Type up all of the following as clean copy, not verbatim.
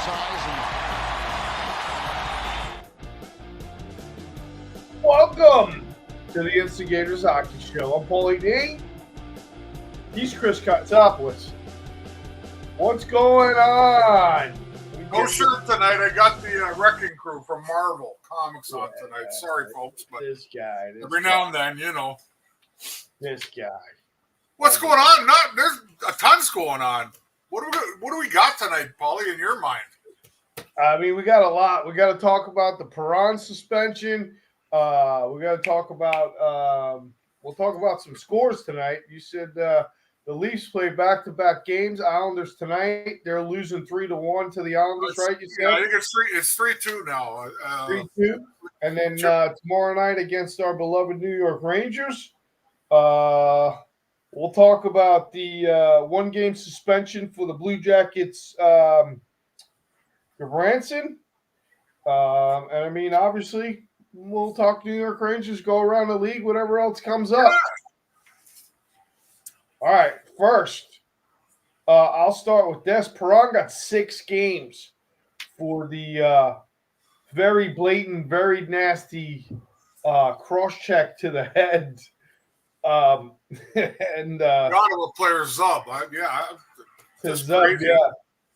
size. Welcome to the Instigators Hockey Show. I'm Paulie D. He's Chris Kotsopoulos. What's going on? No shirt tonight. I got the Wrecking Crew from Marvel Comics on tonight. Sorry, folks, but this guy. Every now and then, you know. This guy. What's going on? There's a tons going on. What do we got tonight, Paulie, in your mind? I mean, we got a lot. We got to talk about the Perron suspension. We got to talk about. We'll talk about some scores tonight. You said the Leafs play back-to-back games. Islanders tonight. They're losing 3-1 to the Islanders, right? You said. Yeah, I think it's 3-2 now. 3-2, and then tomorrow night against our beloved New York Rangers. We'll talk about the one-game suspension for the Blue Jackets, Branson. And I mean, obviously, we'll talk New York Rangers, go around the league, whatever else comes up. All right, first, I'll start with this. Perron got 6 games for the very blatant, very nasty cross-check to the head. And God of a player Zub. Zub, yeah.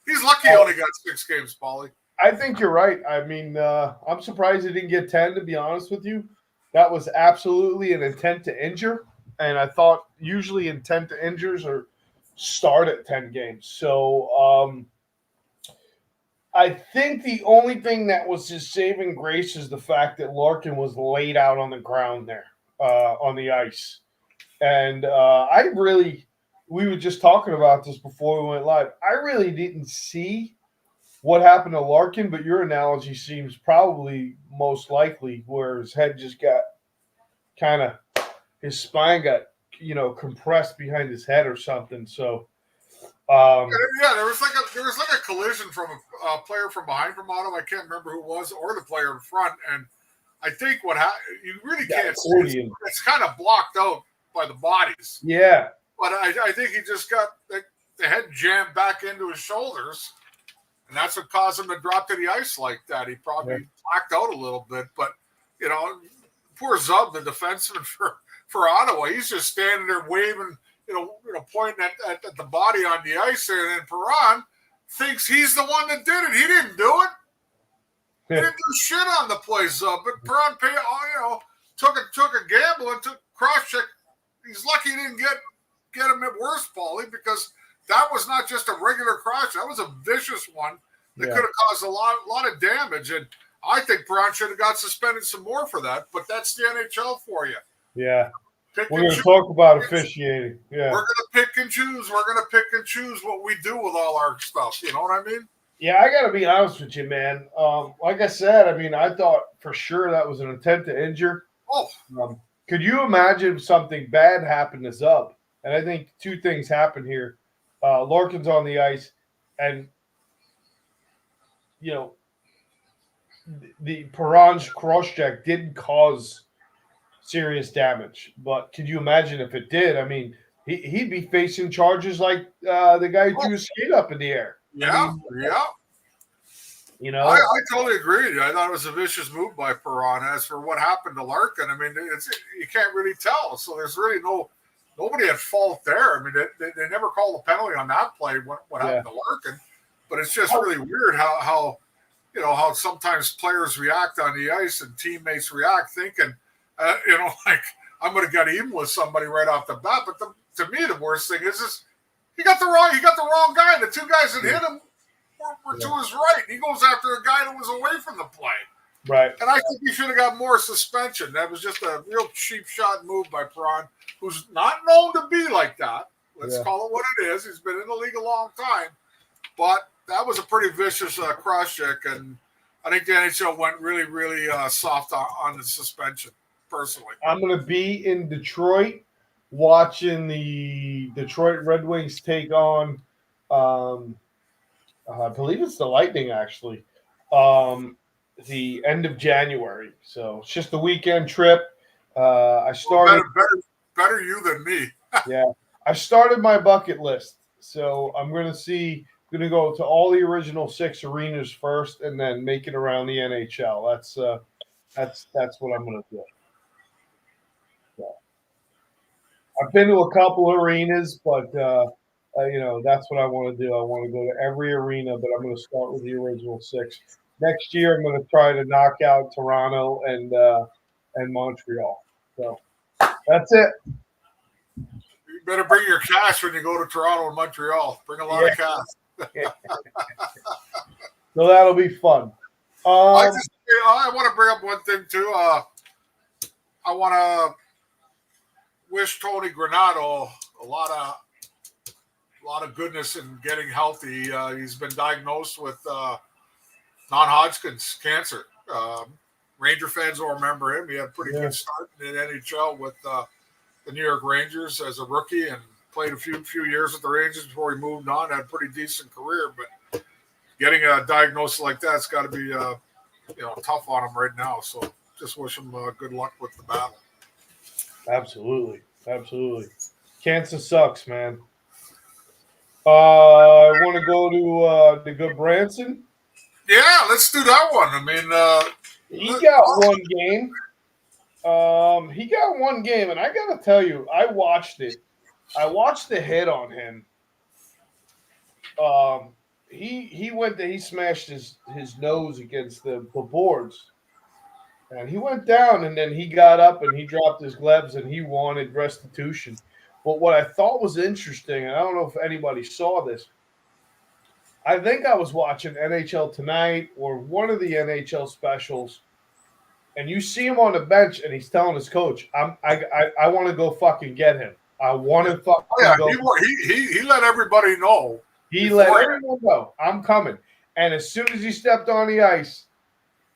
He's lucky he only got 6 games, Paulie. I think you're right. I mean, I'm surprised he didn't get 10, to be honest with you. That was absolutely an intent to injure. And I thought usually intent to injures or start at 10 games. So I think the only thing that was his saving grace is the fact that Larkin was laid out on the ground there on the ice. And we were just talking about this before we went live. I really didn't see what happened to Larkin, but your analogy seems probably most likely where his head just got his spine got, compressed behind his head or something. So, there was like a collision from a player from behind from Ottawa. I can't remember who it was, or the player in front. And I think what happened, you really can't see. It's kind of blocked out by the bodies. Yeah. But I think he just got the head jammed back into his shoulders, and that's what caused him to drop to the ice like that. He probably blacked out a little bit. But, poor Zub, the defenseman for Ottawa, he's just standing there waving, pointing at the body on the ice there. And then Perron thinks he's the one that did it. He didn't do it. He didn't do shit on the play, Zub. But Perron took a gamble and took cross-check. He's lucky he didn't get him at worst, Paulie, because that was not just a regular cross. That was a vicious one that could have caused a lot of damage. And I think Perron should have got suspended some more for that. But that's the NHL for you. Yeah. We're going to talk about officiating. Yeah. We're going to pick and choose. We're going to pick and choose what we do with all our stuff. You know what I mean? Yeah, I got to be honest with you, man. Like I said, I mean, I thought for sure that was an intent to injure. Oh. Could you imagine if something bad happened to Zub? And I think 2 things happened here. Larkin's on the ice, and, the Perron's cross-check didn't cause serious damage. But could you imagine if it did? I mean, he'd be facing charges like the guy who threw his skate up in the air. Yeah, I totally agree. I thought it was a vicious move by Perron. As for what happened to Larkin, I mean, you can't really tell. So there's really nobody at fault there. I mean, they never called a penalty on that play. What happened to Larkin? But it's just really weird how sometimes players react on the ice and teammates react, thinking, like I'm going to get even with somebody right off the bat. But to me, the worst thing is he got the wrong guy. The 2 guys that hit him were to his right. He goes after a guy that was away from the play. Right. And I think he should have got more suspension. That was just a real cheap shot move by Perron, who's not known to be like that. Let's call it what it is. He's been in the league a long time. But that was a pretty vicious cross-check, and I think the NHL went really, really soft on the suspension, personally. I'm going to be in Detroit watching the Detroit Red Wings take on I believe it's the Lightning, actually, the end of January. So it's just a weekend trip. I started better you than me. Yeah, I started my bucket list. So I'm going to see Going to go to all the original 6 arenas first, and then make it around the NHL. That's what I'm going to do. So, I've been to a couple arenas, but that's what I want to do. I want to go to every arena, but I'm going to start with the original 6. Next year, I'm going to try to knock out Toronto and Montreal. So that's it. You better bring your cash when you go to Toronto and Montreal. Bring a lot of cash. So that'll be fun. I want to bring up one thing too. I want to wish Tony Granato a lot of goodness in getting healthy. He's been diagnosed with non-Hodgkin's cancer. Ranger fans will remember him. He had a pretty good start in the NHL with the New York Rangers as a rookie and played a few years with the Rangers before he moved on. Had a pretty decent career, but getting a diagnosis like that's got to be tough on him right now. So just wish him good luck with the battle. Absolutely. Cancer sucks, man. I want to go to the good Branson. Yeah, let's do that one. I mean, he got one game. He got one game, and I got to tell you, I watched it. I watched the hit on him. He smashed his nose against the boards. And he went down, and then he got up and he dropped his gloves and he wanted restitution. But what I thought was interesting, and I don't know if anybody saw this, I think I was watching NHL Tonight or one of the NHL specials, and you see him on the bench and he's telling his coach, I want to go fucking get him. I want to fucking go. He let everybody know. He let everyone know, I'm coming. And as soon as he stepped on the ice,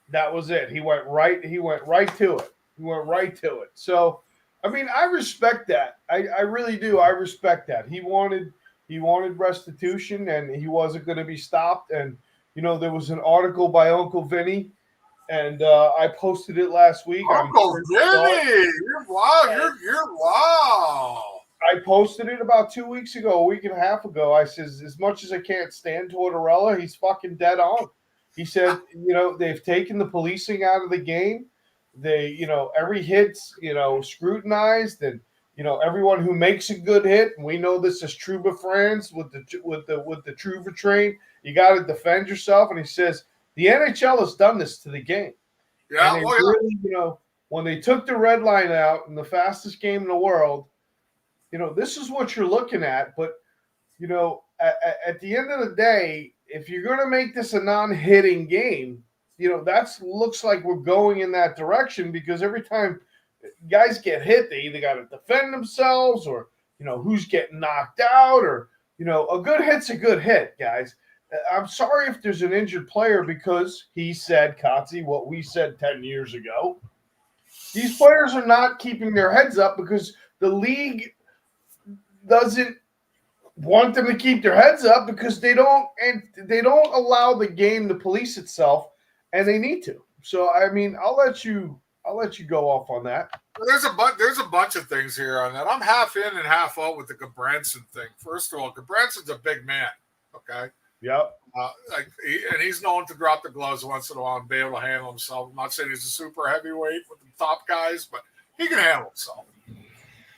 that was it. He went right to it. So, I mean, I respect that. I really do. I respect that. He wanted restitution, and he wasn't going to be stopped. And there was an article by Uncle Vinny, and I posted it last week. Uncle Vinny, you're wow. I posted it about 2 weeks ago, a week and a half ago. I says, as much as I can't stand Tortorella, he's fucking dead on. He said, they've taken the policing out of the game. They, every hit's, scrutinized, and everyone who makes a good hit. And we know this is Trouba friends with the Trouba train. You got to defend yourself. And he says the NHL has done this to the game. Yeah, and really, when they took the red line out in the fastest game in the world, this is what you're looking at. But at the end of the day, if you're going to make this a non-hitting game, that looks like we're going in that direction, because every time guys get hit, they either got to defend themselves or, who's getting knocked out, or, a good hit's a good hit, guys. I'm sorry if there's an injured player, because he said, Kotze, what we said 10 years ago. These players are not keeping their heads up because the league doesn't want them to keep their heads up, because they don't allow the game to police itself, and they need to. So I mean, I'll let you go off on that. There's a bunch of things here on that. I'm half in and half out with the Gabranson thing. First of all, Gabranson's a big man. Okay. Yep. And he's known to drop the gloves once in a while and be able to handle himself. I'm not saying he's a super heavyweight with the top guys, but he can handle himself.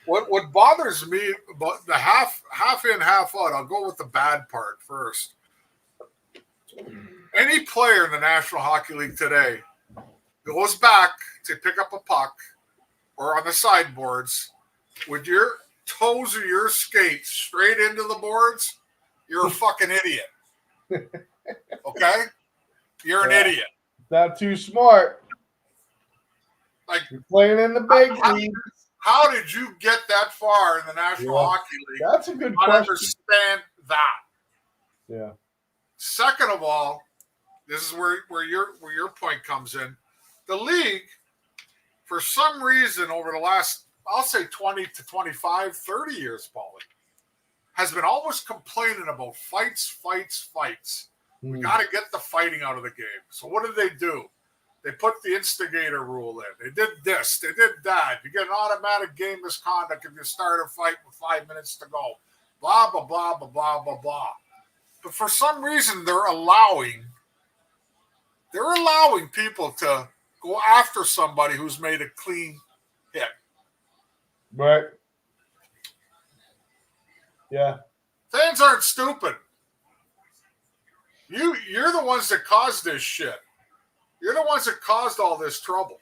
What bothers me about the half in, half out, I'll go with the bad part first. Any player in the National Hockey League today goes back to pick up a puck or on the sideboards with your toes or your skates straight into the boards, you're a fucking idiot. Okay? You're an idiot. Not too smart. Like, you're playing in the big league. How did you get that far in the National Hockey League? That's a good question. I understand that. Yeah. Second of all, this is where your point comes in. The league, for some reason, over the last, I'll say 20 to 25, 30 years, Paulie, has been always complaining about fights. We got to get the fighting out of the game. So what did they do? They put the instigator rule in. They did this. They did that. You get an automatic game misconduct if you start a fight with 5 minutes to go. Blah, blah, blah, blah, blah, blah, blah. But for some reason, they're allowing people to go after somebody who's made a clean hit. Right. Yeah. Fans aren't stupid. You're the ones that caused this shit. You're the ones that caused all this trouble.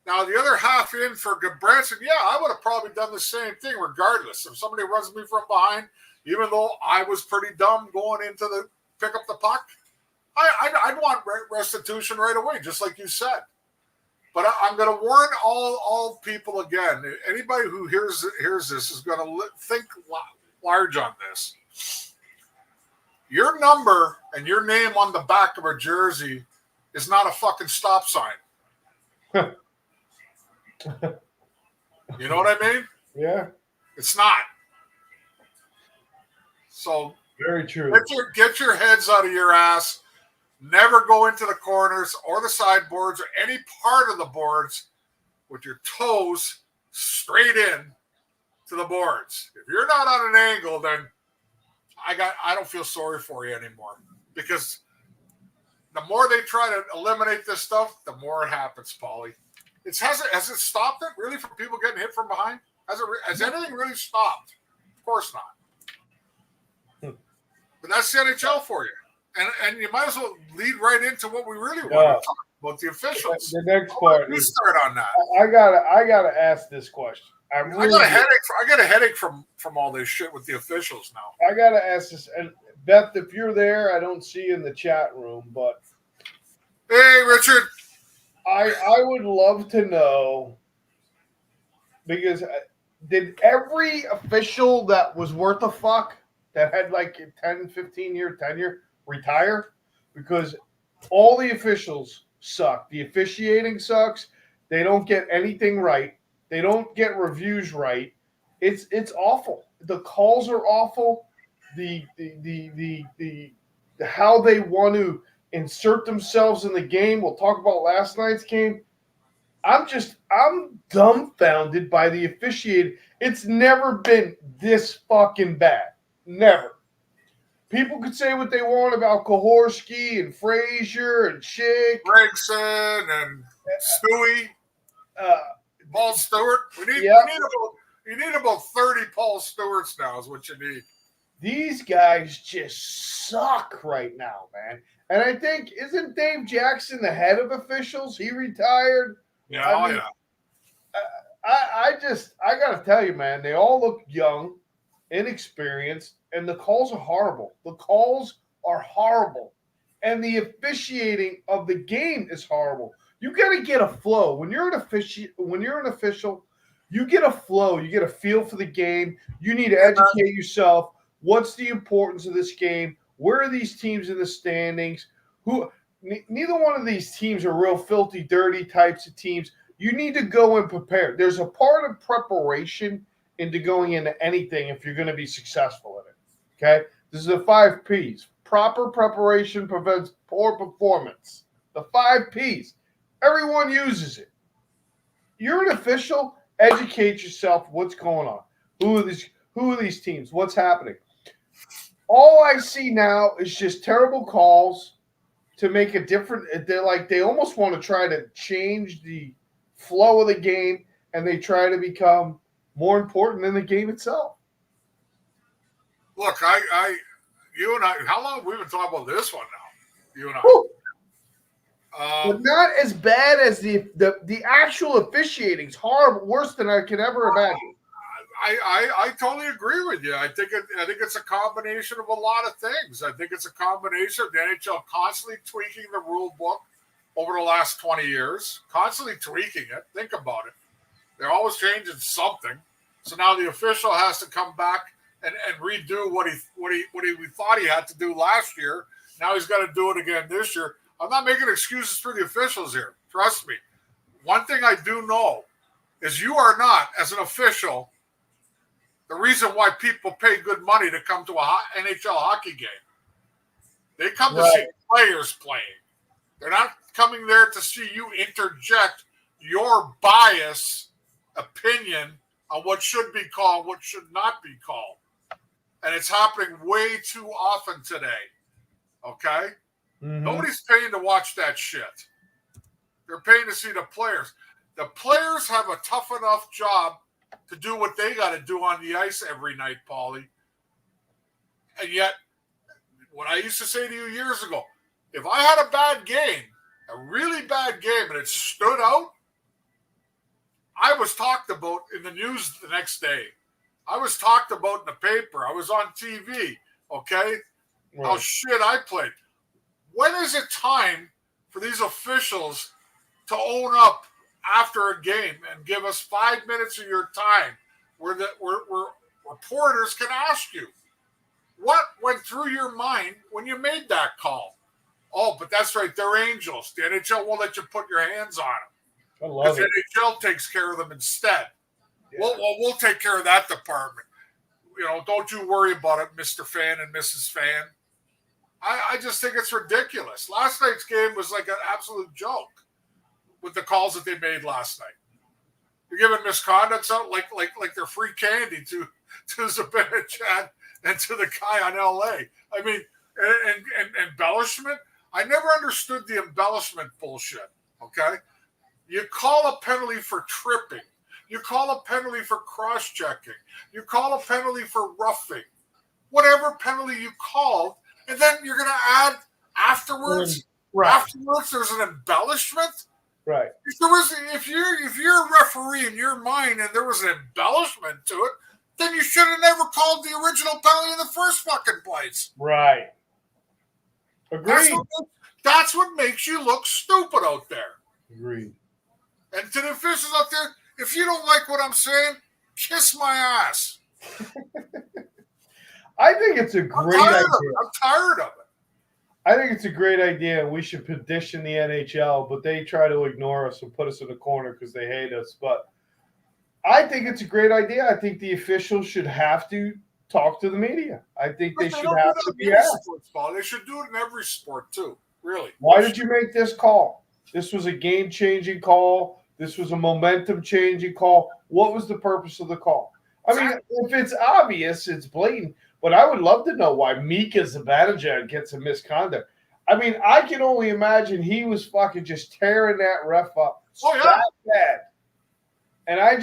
Now, the other half in for Branson, yeah, I would have probably done the same thing regardless. If somebody runs me from behind, even though I was pretty dumb going into the pick up the puck, I'd want restitution right away, just like you said. But I'm going to warn all people again. Anybody who hears this is going to think large on this. Your number and your name on the back of a jersey is not a fucking stop sign. You know what I mean? Yeah. It's not. So very true. Get your heads out of your ass. Never go into the corners or the sideboards or any part of the boards with your toes straight in to the boards. If you're not on an angle, then I don't feel sorry for you anymore, because the more they try to eliminate this stuff, the more it happens, Paulie. Has it stopped it really from people getting hit from behind? Has anything really stopped? Of course not. But that's the NHL for you. And you might as well lead right into what we really want to talk about, the officials. The next part. You start on that. I gotta ask this question. I got a headache from all this shit with the officials now. I gotta ask this, and Beth, if you're there, I don't see you in the chat room, but hey, Richard, I would love to know, because did every official that was worth a fuck that had like a 10, 15-year tenure retire? Because all the officials suck. The officiating sucks. They don't get anything right. They don't get reviews right. It's awful. The calls are awful. The how they want to insert themselves in the game. We'll talk about last night's game. I'm dumbfounded by the officiating. It's never been this fucking bad. Never. People could say what they want about Koharski and Frazier and Schick, Gregson and Stewie, Paul Stewart. You need about 30 Paul Stewarts now is what you need. These guys just suck right now, man. And I think, isn't Dave Jackson the head of officials? He retired. Yeah, I got to tell you, man, they all look young, inexperienced, and the calls are horrible. The calls are horrible. And the officiating of the game is horrible. You got to get a flow. When you're an official, you get a flow. You get a feel for the game. You need to educate yourself. What's the importance of this game? Where are these teams in the standings? Neither one of these teams are real filthy, dirty types of teams. You need to go and prepare. There's a part of preparation into going into anything if you're going to be successful in it. Okay? This is the 5 Ps. Proper preparation prevents poor performance. The 5 Ps. Everyone uses it. You're an official. Educate yourself. What's going on? Who are these teams? What's happening? All I see now is just terrible calls to make a different. They almost want to try to change the flow of the game, and they try to become more important than the game itself. Look, you and I, how long have we been talking about this one now? You and I. But not as bad as the actual officiating's horrible, worse than I can ever imagine. I totally agree with you. I think it's a combination of a lot of things. I think it's a combination of the NHL constantly tweaking the rule book over the last 20 years, constantly tweaking it. Think about it. They're always changing something. So now the official has to come back and redo what he thought he had to do last year. Now he's got to do it again this year. I'm not making excuses for the officials here. Trust me. One thing I do know is you are not, as an official, the reason why people pay good money to come to a NHL hockey game. They come to see players playing. They're not coming there to see you interject your bias opinion on what should be called, what should not be called. and it's happening way too often today. Okay? Mm-hmm. Nobody's paying to watch that shit. They're paying to see the players. The players have a tough enough job to do what they got to do on the ice every night, Paulie. And yet, what I used to say to you years ago, if I had a bad game, a really bad game, and it stood out, I was talked about in the news the next day. I was talked about in the paper. I was on TV, okay? Right. How shit I played. When is it time for these officials to own up after a game and give us 5 minutes of your time where reporters can ask you, what went through your mind when you made that call? Oh, but that's right. They're angels. The NHL won't let you put your hands on them. I love it. The NHL takes care of them instead. Yeah. We'll take care of that department. Don't you worry about it, Mr. Fan and Mrs. Fan. I just think it's ridiculous. Last night's game was like an absolute joke with the calls that they made last night. You're giving misconducts out like they're free candy to Zibanejad and to the guy on LA. I mean, and embellishment. I never understood the embellishment bullshit. Okay, you call a penalty for tripping. You call a penalty for cross-checking. You call a penalty for roughing. Whatever penalty you called, and then you're going to add afterwards. Right. Afterwards, there's an embellishment. Right. If you're a referee in your mind and there was an embellishment to it, then you should have never called the original penalty in the first fucking place. Right. Agreed. That's what makes you look stupid out there. Agreed. And to the officials out there, if you don't like what I'm saying, kiss my ass. I think it's a great idea. I'm tired of it. I think it's a great idea, and we should petition the NHL, but they try to ignore us and put us in the corner because they hate us. But I think it's a great idea. I think the officials should have to talk to the media. I think they should have to be asked. They should do it in every sport, too, really. Why did you make this call? This was a game-changing call. This was a momentum-changing call. What was the purpose of the call? I mean, if it's obvious, it's blatant. But I would love to know why Mika Zibanejad gets a misconduct. I mean, I can only imagine he was fucking just tearing that ref up that bad. And I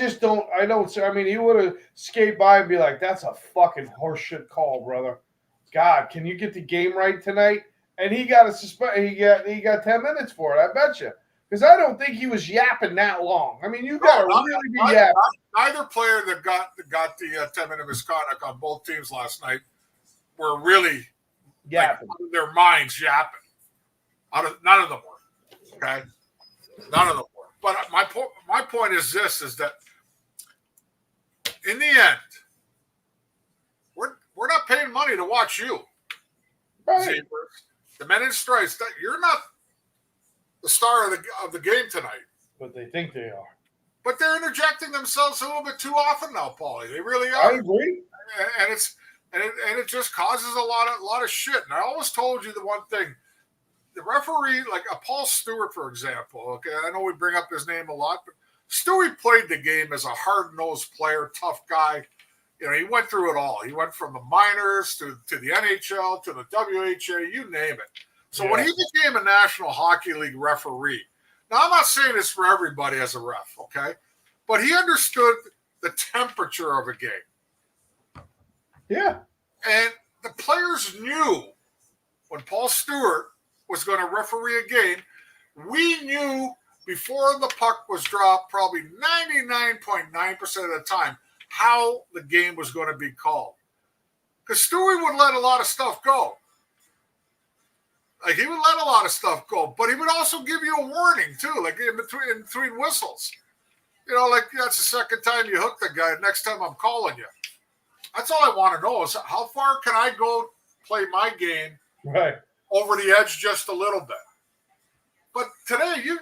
mean, he would have escaped by and be like, that's a fucking horseshit call, brother. God, can you get the game right tonight? And he got he got 10 minutes for it, I bet you. Because I don't think he was yapping that long. I mean, you got to really be yapping. Neither player that got the 10-minute misconduct on both teams last night were really yapping. Out of their minds yapping. None of them were. Okay? None of them were. But my point is this, is that in the end, we're not paying money to watch you. Right. See, the men in stripes, you're not the star of the game tonight. But they think they are. But they're interjecting themselves a little bit too often now, Paulie. They really are. I agree. And it just causes a lot of shit. And I always told you the one thing. The referee, like a Paul Stewart, for example, okay, I know we bring up his name a lot, but Stewie played the game as a hard-nosed player, tough guy. He went through it all. He went from the minors to the NHL to the WHA, you name it. So when he became a National Hockey League referee, now I'm not saying it's for everybody as a ref, okay? But he understood the temperature of a game. Yeah. And the players knew when Paul Stewart was going to referee a game, we knew before the puck was dropped probably 99.9% of the time how the game was going to be called. Because Stewie would let a lot of stuff go. Like, he would let a lot of stuff go, but he would also give you a warning, too, like in between whistles. Like, that's the second time you hook the guy. Next time I'm calling you. That's all I want to know is how far can I go play my game over the edge just a little bit. But today, you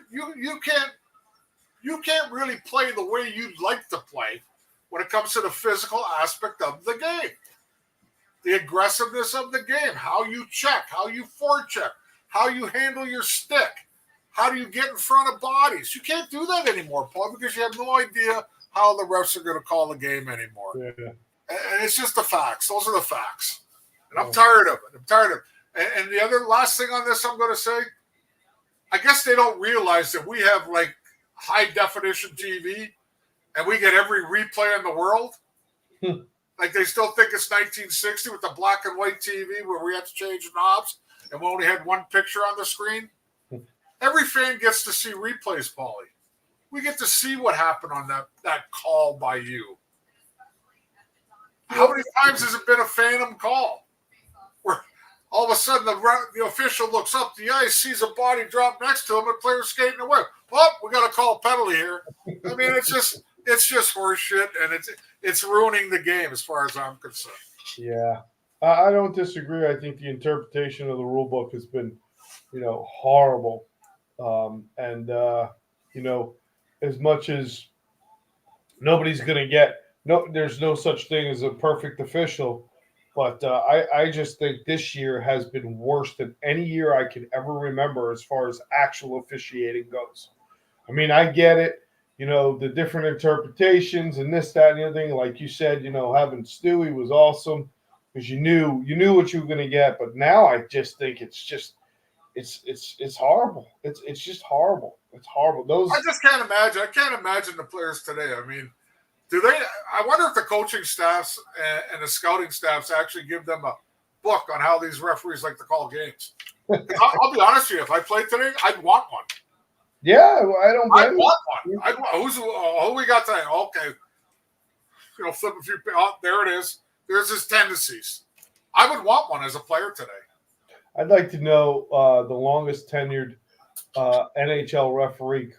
can't really play the way you'd like to play when it comes to the physical aspect of the game. The aggressiveness of the game, how you check, how you forecheck, how you handle your stick, how do you get in front of bodies. You can't do that anymore, Paul, because you have no idea how the refs are going to call the game anymore. Yeah. And it's just the facts. Those are the facts. And I'm tired of it. And the other last thing on this I'm going to say, I guess they don't realize that we have like high definition TV and we get every replay in the world. Like they still think it's 1960 with the black and white TV where we had to change knobs and we only had one picture on the screen. Every fan gets to see replays, Paulie. We get to see what happened on that call by you. How many times has it been a phantom call where all of a sudden the official looks up the ice, sees a body drop next to him, and players skating away? Well, we got to call a penalty here. I mean, it's just horseshit, and it's ruining the game as far as I'm concerned. Yeah, I don't disagree. I think the interpretation of the rule book has been, horrible, as much as nobody's going to get. No, there's no such thing as a perfect official, but I just think this year has been worse than any year I can ever remember as far as actual officiating goes. I mean, I get it, the different interpretations and this, that, and the other thing. Like you said, having Stewie was awesome because you knew what you were going to get. But now I just think it's horrible. It's just horrible. It's horrible. I just can't imagine. I can't imagine the players today. I mean. I wonder if the coaching staffs and the scouting staffs actually give them a book on how these referees like to call games. I'll be honest with you. If I played today, I'd want one. Yeah, I don't. I'd want one. Who we got today? Okay, flip a few. Oh, there it is. There's his tendencies. I would want one as a player today. I'd like to know the longest tenured NHL referee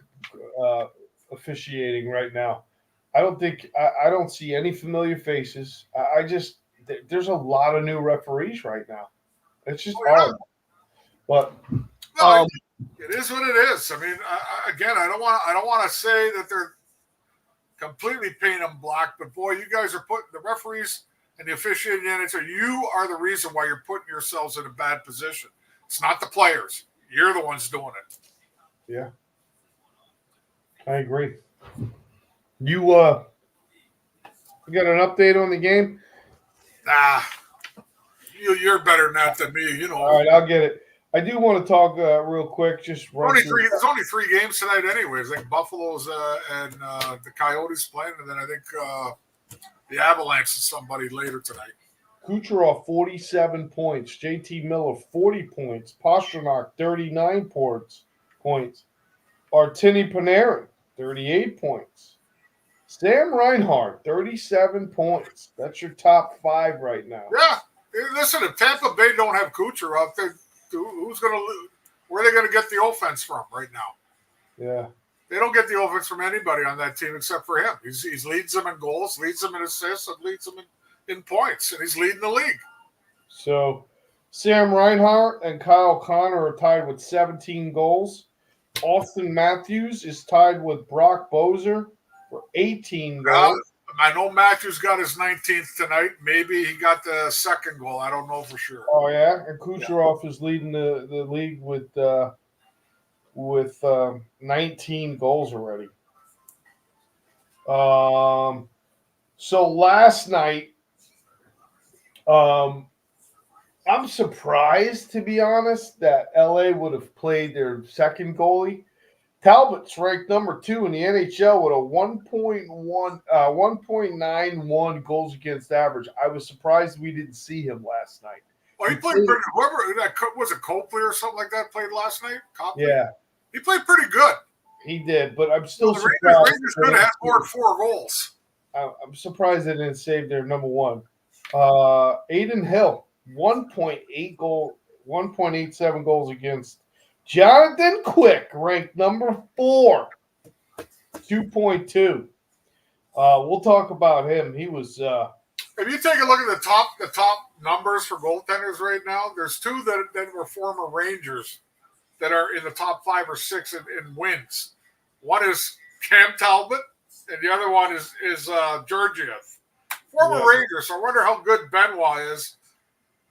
officiating right now. I don't see any familiar faces. There's a lot of new referees right now. It's just hard. But it is what it is. I mean, I don't want to say that they're completely paint them black, but boy, you guys are putting the referees and the officiating NHL. You are the reason why you're putting yourselves in a bad position. It's not the players. You're the ones doing it. Yeah, I agree. You got an update on the game? Nah, you're better than that than me. All right, I'll get it. I do want to talk real quick. There's only 3 games tonight, anyways. I think Buffalo's and the Coyotes playing, and then I think the Avalanche is somebody later tonight. Kucherov 47 points, JT Miller 40 points, Pastrnak 39 points, Artemi Panarin 38 points. Sam Reinhart, 37 points. That's your top 5 right now. Yeah. Listen, if Tampa Bay don't have Kucherov, who's going to – where are they going to get the offense from right now? Yeah. They don't get the offense from anybody on that team except for him. He leads them in goals, leads them in assists, and leads them in points, and he's leading the league. So Sam Reinhart and Kyle Connor are tied with 17 goals. Austin Matthews is tied with Brock Boeser for 18 goals. I know Matthews got his 19th tonight. Maybe he got the second goal. I don't know for sure. Oh, yeah? And Kucherov is leading the league with 19 goals already. So last night, I'm surprised, to be honest, that LA would have played their second goalie. Talbot's ranked number 2 in the NHL with a 1.91 goals against average. I was surprised we didn't see him last night. Well, he played pretty. Whoever was it, Copley or something like that, played last night. Copley? Yeah, he played pretty good. He did, but I'm still the surprised. Rangers could have scored 4 goals. I'm surprised they didn't save their number 1. Aiden Hill, 1.87 goals against. Jonathan Quick, ranked number 4, 2.2. We'll talk about him. He was. If you take a look at the top numbers for goaltenders right now, there's 2 that were former Rangers that are in the top 5 or 6 in wins. One is Cam Talbot, and the other one is Georgiev. Former Rangers. So I wonder how good Benoit is.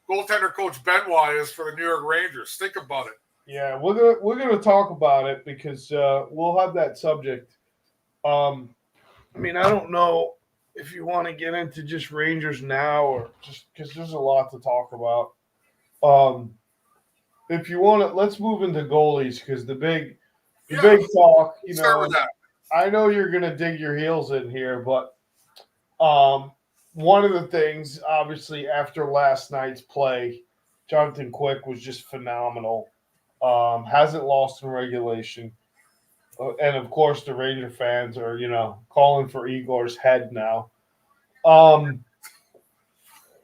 Goaltender coach Benoit is for the New York Rangers. Think about it. Yeah, we're gonna talk about it because we'll have that subject. I mean, I don't know if you want to get into just Rangers now, or just because there's a lot to talk about. Um, if you want to, let's move into goalies because the Yeah, big talk. start with that. I know you're gonna dig your heels in here, but one of the things, obviously, after last night's play, Jonathan Quick was just phenomenal. Hasn't lost in regulation. And of course, the Ranger fans are, calling for Igor's head now. Um,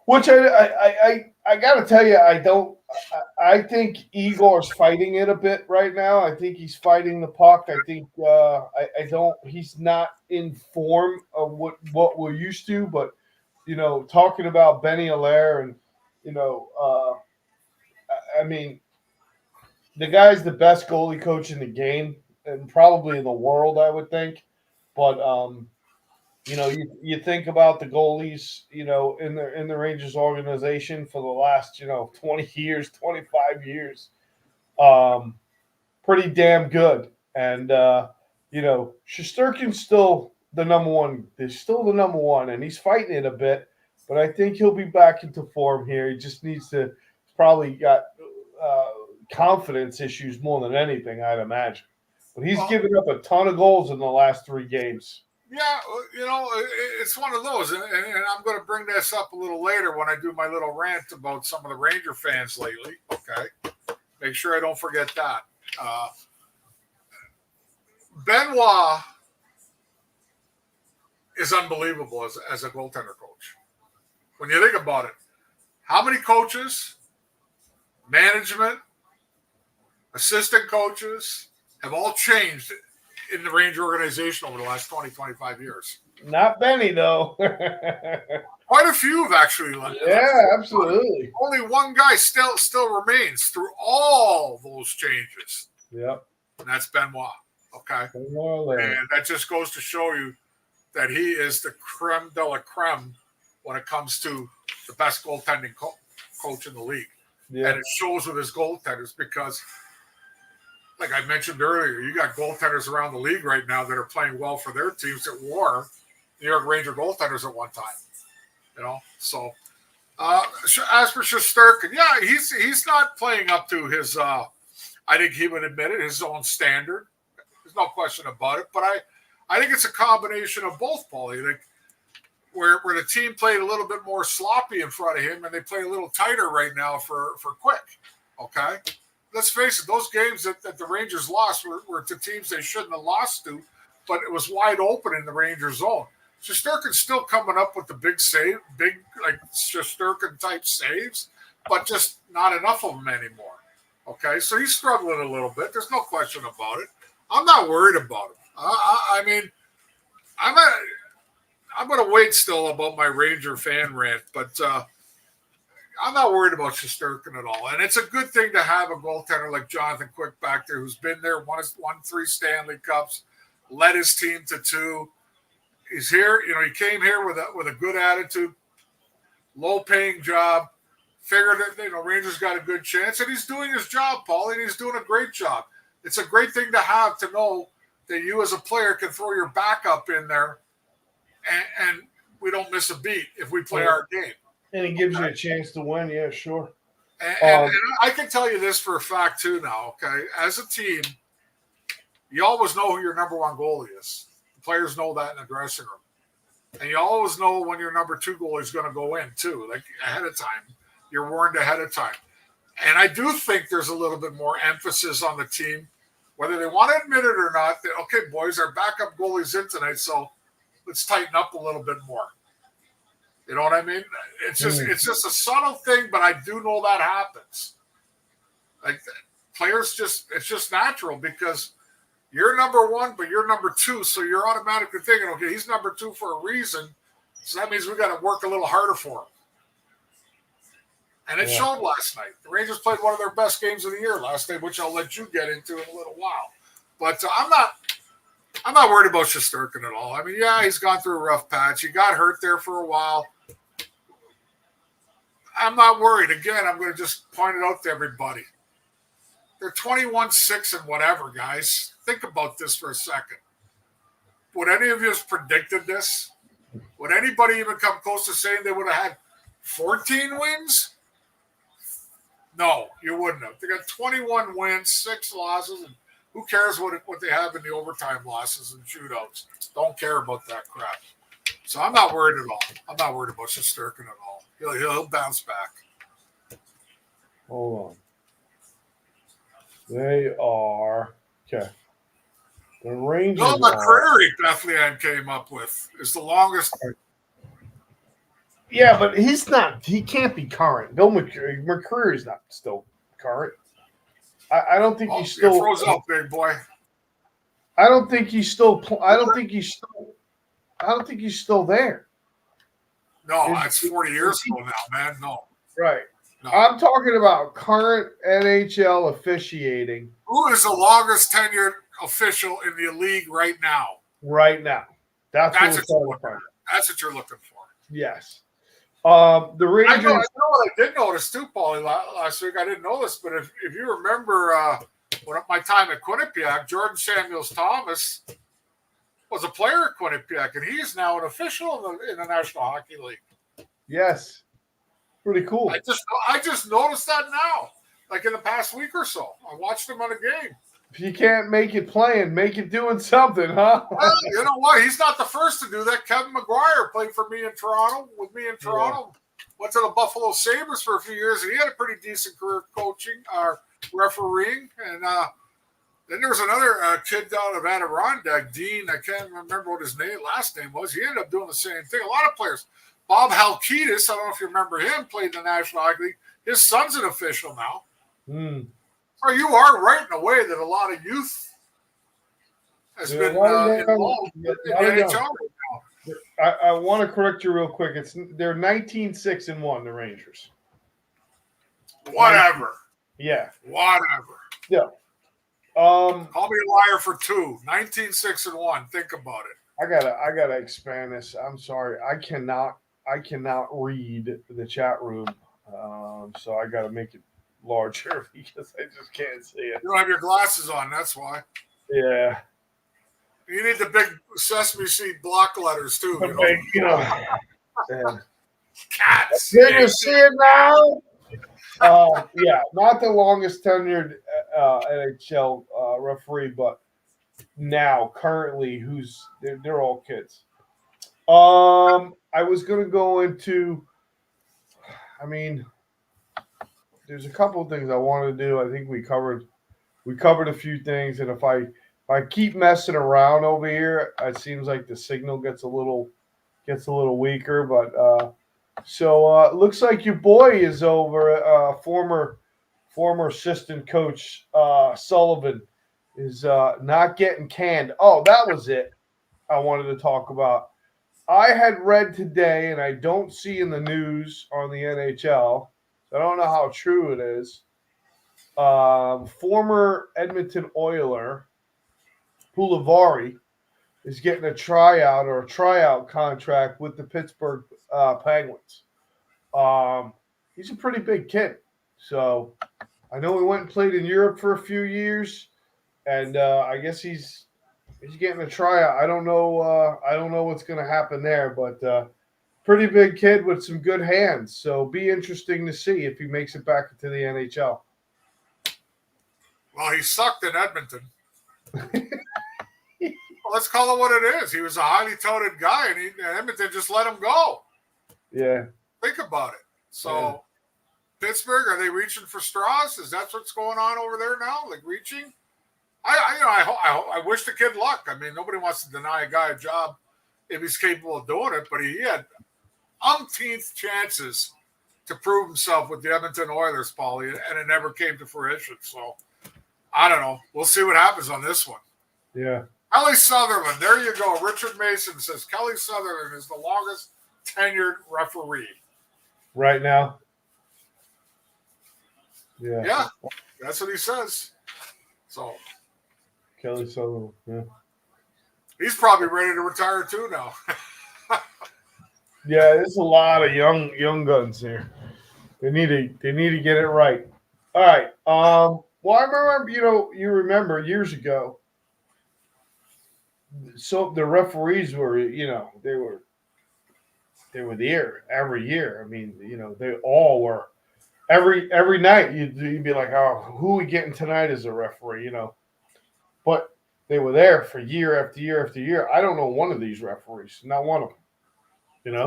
which I got to tell you, I don't. I think Igor's fighting it a bit right now. I think he's fighting the puck. I think I don't. He's not in form of what we're used to. But talking about Benny Allaire and I mean, the guy's the best goalie coach in the game and probably in the world, I would think. But you think about the goalies, in the Rangers organization for the last 20 years, 25 years, pretty damn good. And Shesterkin's still the number one. He's still the number one, and he's fighting it a bit. But I think he'll be back into form here. He just needs to probably got uh, confidence issues more than anything, I'd imagine. But he's given up a ton of goals in the last 3 games. Yeah, it's one of those, and I'm going to bring this up a little later when I do my little rant about some of the Ranger fans lately. Okay, make sure I don't forget that. Benoit is unbelievable as a goaltender coach. When you think about it, how many coaches, management, assistant coaches have all changed in the Ranger organization over the last 20, 25 years? Not Benny, though. Quite a few have actually left. Yeah, absolutely. Only one guy still remains through all those changes. Yep. And that's Benoit. Okay. And that just goes to show you that he is the creme de la creme when it comes to the best goaltending coach in the league. Yeah. And it shows with his goaltenders because, like I mentioned earlier, you got goaltenders around the league right now that are playing well for their teams that were New York Ranger goaltenders at one time. So as for Shesterkin, yeah, he's not playing up to his, I think he would admit it, his own standard. There's no question about it. But I think it's a combination of both, Paulie. Like where the team played a little bit more sloppy in front of him, and they play a little tighter right now for Quick. Okay, let's face it; those games that the Rangers lost were to teams they shouldn't have lost to, but it was wide open in the Rangers zone. Shesterkin's still coming up with the big like Shesterkin type saves, but just not enough of them anymore. Okay, so he's struggling a little bit. There's no question about it. I'm not worried about him. I mean, I'm going to wait still about my Ranger fan rant, but I'm not worried about Shesterkin at all. And it's a good thing to have a goaltender like Jonathan Quick back there who's been there, won 3 Stanley Cups, led his team to 2. He's here. He came here with a good attitude, low-paying job, figured that, Rangers got a good chance, and he's doing his job, Paul, and he's doing a great job. It's a great thing to have to know that you as a player can throw your backup in there and we don't miss a beat if we play our game. And it gives you a chance to win, yeah, sure. And I can tell you this for a fact, too, now, okay? As a team, you always know who your number one goalie is. The players know that in the dressing room. And you always know when your number 2 goalie is going to go in, too, like ahead of time. You're warned ahead of time. And I do think there's a little bit more emphasis on the team, whether they want to admit it or not, that, okay, boys, our backup goalie's in tonight, so let's tighten up a little bit more. You know what I mean? It's just a subtle thing, but I do know that happens. Like players it's just natural because you're number 1, but you're number 2, so you're automatically thinking, okay, he's number 2 for a reason, so that means we got to work a little harder for him. And it showed last night. The Rangers played one of their best games of the year last night, which I'll let you get into in a little while. But I'm not worried about Shesterkin at all. I mean, yeah, he's gone through a rough patch. He got hurt there for a while. I'm not worried. Again, I'm going to just point it out to everybody. They're 21-6 and whatever, guys. Think about this for a second. Would any of you have predicted this? Would anybody even come close to saying they would have had 14 wins? No, you wouldn't have. They got 21 wins, 6 losses, and who cares what they have in the overtime losses and shootouts? Don't care about that crap. So I'm not worried at all. I'm not worried about Shesterkin at all. He'll bounce back. Hold on. They are okay. The Rangers. Bill McCreary, Bethlehem came up with is the longest. Yeah, but he's not. He can't be current. Bill McCreary's not still current. I don't think he's still. Froze up, big boy. I don't think he's still. I don't think he's still there. No, that's 40 years ago now, man. No. Right. No. I'm talking about current NHL officiating. Who is the longest tenured official in the league right now? Right now. That's what you're looking for. Yes. The Rangers. I know what I did notice too, Paulie, last week. I didn't know this, but if you remember my time at Quinnipiac, Jordan Samuels Thomas was a player at Quinnipiac, and he is now an official in the National Hockey League. Yes. Pretty cool. I just noticed that now, like in the past week or so. I watched him on a game. If you can't make it playing, make it doing something, huh? Well, you know what? He's not the first to do that. Kevin McGuire played for me in Toronto, Yeah. Went to the Buffalo Sabres for a few years, and he had a pretty decent career coaching or refereeing. And then there was another kid down of Adirondack, Dean. I can't remember what his last name was. He ended up doing the same thing. A lot of players. Bob Halkitis, I don't know if you remember him, played in the National Hockey League. His son's an official now. So you are right in a way that a lot of youth has been involved in the NHL right now. I want to correct you real quick. They're 19-6-1, the Rangers. Whatever. Yeah. Whatever. Yeah. Call me a liar for 2. 19-6-1. Think about it. I gotta expand this. I'm sorry. I cannot read the chat room. So I gotta make it larger because I just can't see it. You don't have your glasses on, that's why. Yeah. You need the big sesame seed block letters too. Yeah. Cats. Can you see it now? Yeah, not the longest tenured NHL referee, but now currently they're all kids. I was gonna go into. I mean, there's a couple of things I wanted to do. I think we covered a few things, and if I keep messing around over here, it seems like the signal gets a little weaker. But so it looks like your boy is over. Former assistant coach Sullivan is not getting canned. Oh, that was it. I wanted to talk about. I had read today, and I don't see in the news on the NHL. So I don't know how true it is. Former Edmonton Oiler Pulivari is getting a tryout contract with the Pittsburgh Penguins. He's a pretty big kid. So I know he went and played in Europe for a few years, and I guess he's getting a tryout. I don't know what's going to happen there, but pretty big kid with some good hands. So be interesting to see if he makes it back into the NHL. Well, he sucked in Edmonton. Well, let's call it what it is. He was a highly touted guy, and Edmonton just let him go. Yeah. Think about it. So, Pittsburgh, are they reaching for straws? Is that what's going on over there now? Like reaching? I wish the kid luck. I mean, nobody wants to deny a guy a job if he's capable of doing it, but he had umpteenth chances to prove himself with the Edmonton Oilers, Paulie, and it never came to fruition. So, I don't know. We'll see what happens on this one. Yeah. Kelly Sutherland. There you go. Richard Mason says Kelly Sutherland is the longest tenured referee. Right now? Yeah. Yeah. That's what he says. So. Kelly Sutherland, yeah. He's probably ready to retire too now. Yeah, there's a lot of young guns here. They need to get it right. All right. Well, I remember, you remember years ago. So the referees were, they were they were there every year. I mean, they all were. Every night you'd be like, oh, who are we getting tonight as a referee? But they were there for year after year after year. I don't know one of these referees, not one of them. I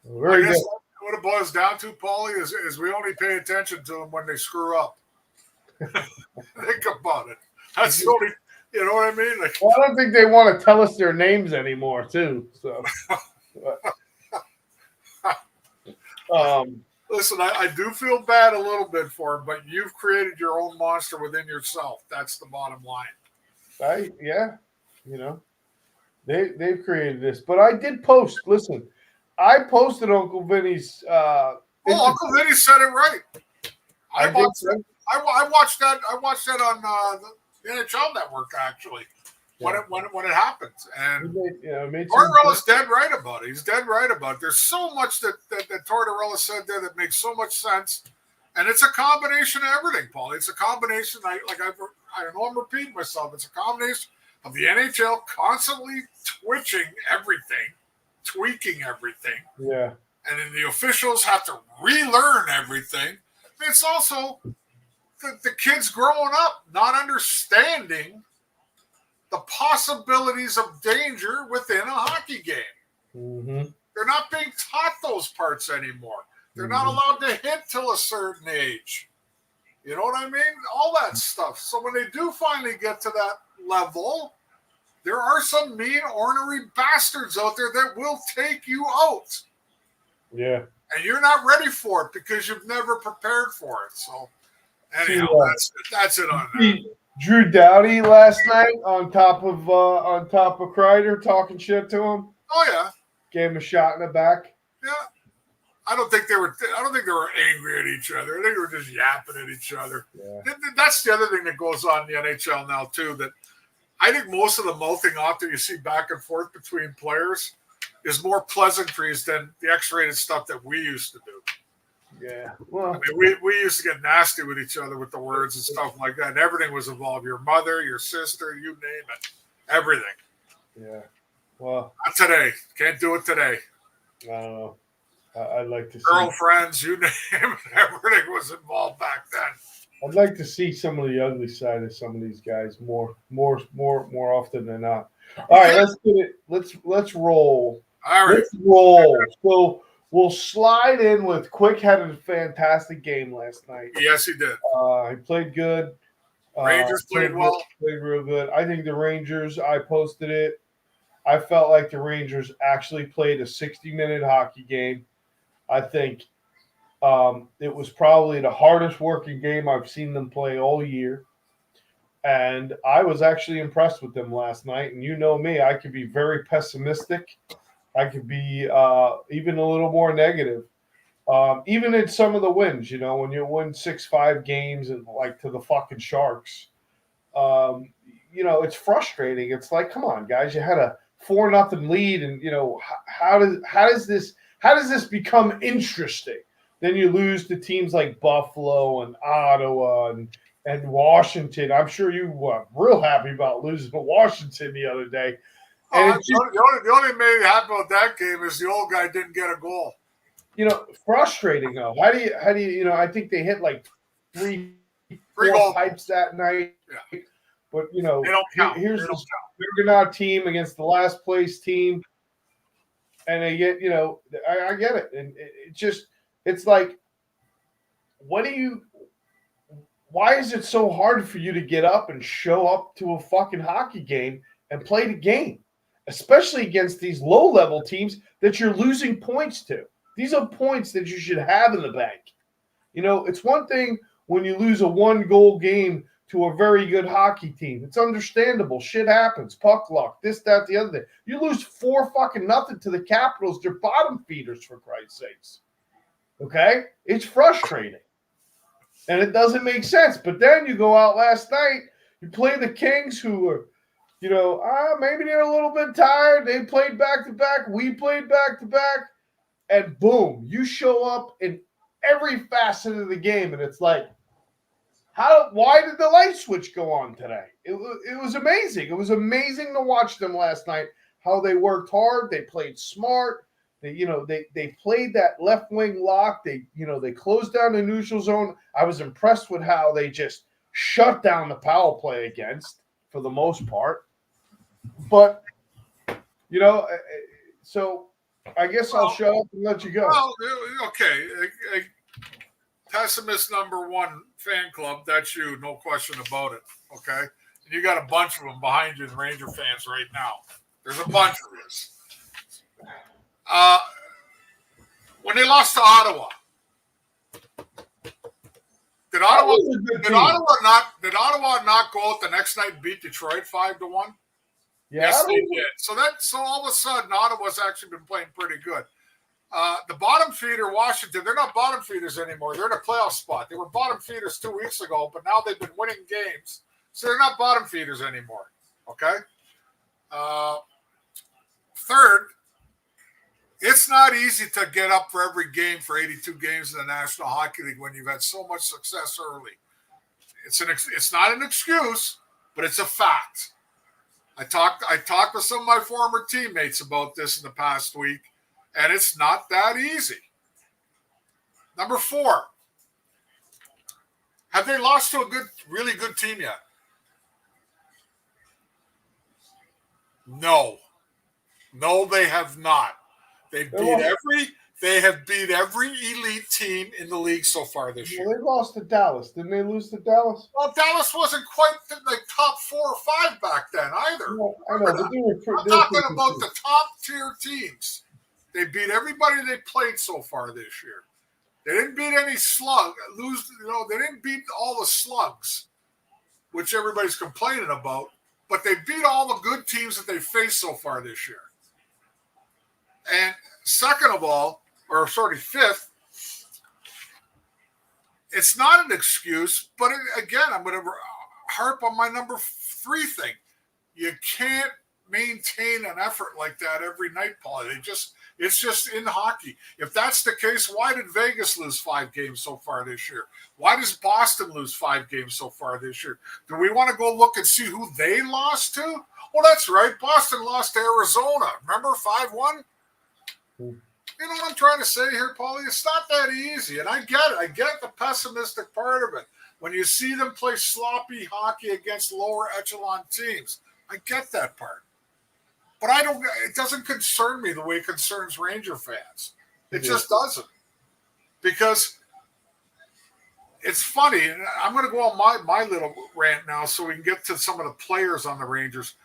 Very guess good. what it boils down to, Paulie, is we only pay attention to them when they screw up. Think about it. That's the only, you know what I mean? Like, Well, I don't think they want to tell us their names anymore, too. So, listen, I do feel bad a little bit for him, but you've created your own monster within yourself. That's the bottom line. they've created this, but I did post. Listen, I posted Uncle Vinny's. Uncle Vinny said it right. I watched that. I watched that on the NHL Network actually when it happens. And Tortorella's dead right about it. He's dead right about it. There's so much that Tortorella said there that makes so much sense, and it's a combination of everything, Paul. It's a combination. I know I'm repeating myself. It's a combination of the NHL constantly twitching everything, tweaking everything. Yeah. And then the officials have to relearn everything. It's also the kids growing up not understanding the possibilities of danger within a hockey game. Mm-hmm. They're not being taught those parts anymore. They're not allowed to hit till a certain age. You know what I mean? All that stuff. So when they do finally get to that level, there are some mean, ornery bastards out there that will take you out. Yeah. And you're not ready for it because you've never prepared for it. So, anyhow, that's it on that. Drew Doughty last night on top of Kreider talking shit to him. Oh yeah, gave him a shot in the back. Yeah, I don't think they were angry at each other. I think they were just yapping at each other. Yeah. That's the other thing that goes on in the NHL now too. That I think most of the mouthing off that you see back and forth between players is more pleasantries than the X-rated stuff that we used to do. Yeah. Well, I mean, we used to get nasty with each other with the words and stuff like that. And everything was involved. Your mother, your sister, you name it. Everything. Yeah. Well. Not today. Can't do it today. I don't know. I'd like to see. Girlfriends, you name it. Everything was involved back then. I'd like to see some of the ugly side of some of these guys more often than not. All right, let's get it. Let's roll. All right. Let's roll. So we'll slide in with Quick had a fantastic game last night. Yes, he did. He played good. Rangers played well. Played real good. I think the Rangers, I posted it. I felt like the Rangers actually played a 60-minute hockey game. I think it was probably the hardest working game I've seen them play all year. And I was actually impressed with them last night. And you know me, I could be very pessimistic. I could be even a little more negative. Even in some of the wins, when you win 6-5 games and like to the fucking Sharks, it's frustrating. It's like, come on, guys, you had a 4-0 lead, and how does this become interesting? Then you lose to teams like Buffalo and Ottawa and Washington. I'm sure you were real happy about losing to Washington the other day. And the only made happy about that game is the old guy didn't get a goal. Frustrating though. How do you I think they hit like three goal pipes that night. Yeah. But they don't count. Here's the Juggernaut team against the last place team, and they get I get it, and it's like, why is it so hard for you to get up and show up to a fucking hockey game and play the game, especially against these low-level teams that you're losing points to? These are points that you should have in the bank. It's one thing when you lose a 1-goal game to a very good hockey team. It's understandable. Shit happens. Puck luck. This, that, the other thing. You lose 4-0 to the Capitals. They're bottom feeders, for Christ's sakes. Okay? It's frustrating. And it doesn't make sense. But then you go out last night, you play the Kings, who are, maybe they're a little bit tired. They played back-to-back. We played back-to-back. And boom, you show up in every facet of the game. And it's like, why did the light switch go on today? It was amazing. It was amazing to watch them last night, how they worked hard. They played smart. They played that left wing lock. They closed down the neutral zone. I was impressed with how they just shut down the power play against for the most part. But so I guess I'll shut up and let you go. Well, okay. Pessimist number one fan club, that's you, no question about it. Okay. And you got a bunch of them behind you, the Ranger fans right now. There's a bunch of this. When they lost to Ottawa, did Ottawa not go out the next night and beat Detroit 5-1? Yeah, yes, they did. So all of a sudden, Ottawa's actually been playing pretty good. The bottom feeder, Washington, they're not bottom feeders anymore. They're in a playoff spot. They were bottom feeders 2 weeks ago, but now they've been winning games. So they're not bottom feeders anymore. Okay? Third, it's not easy to get up for every game for 82 games in the National Hockey League when you've had so much success early. It's not an excuse, but it's a fact. I talked with some of my former teammates about this in the past week, and it's not that easy. Number 4, have they lost to a really good team yet? No, they have not. They have beat every elite team in the league so far this year. Well, they lost to Dallas. Didn't they lose to Dallas? Well, Dallas wasn't quite like top 4 or 5 back then either. No, I know, but I'm talking about the top tier teams. They beat everybody they played so far this year. They didn't beat any they didn't beat all the slugs, which everybody's complaining about, but they beat all the good teams that they faced so far this year. And fifth, it's not an excuse, but again, I'm going to harp on my number 3 thing. You can't maintain an effort like that every night, Paul. It's just in hockey. If that's the case, why did Vegas lose 5 games so far this year? Why does Boston lose 5 games so far this year? Do we want to go look and see who they lost to? Well, that's right. Boston lost to Arizona. Remember 5-1? You know what I'm trying to say here, Paulie? It's not that easy. And I get it. I get the pessimistic part of it. When you see them play sloppy hockey against lower echelon teams, I get that part. But it doesn't concern me the way it concerns Ranger fans. It just doesn't. Because it's funny, and I'm going to go on my little rant now so we can get to some of the players on the Rangers.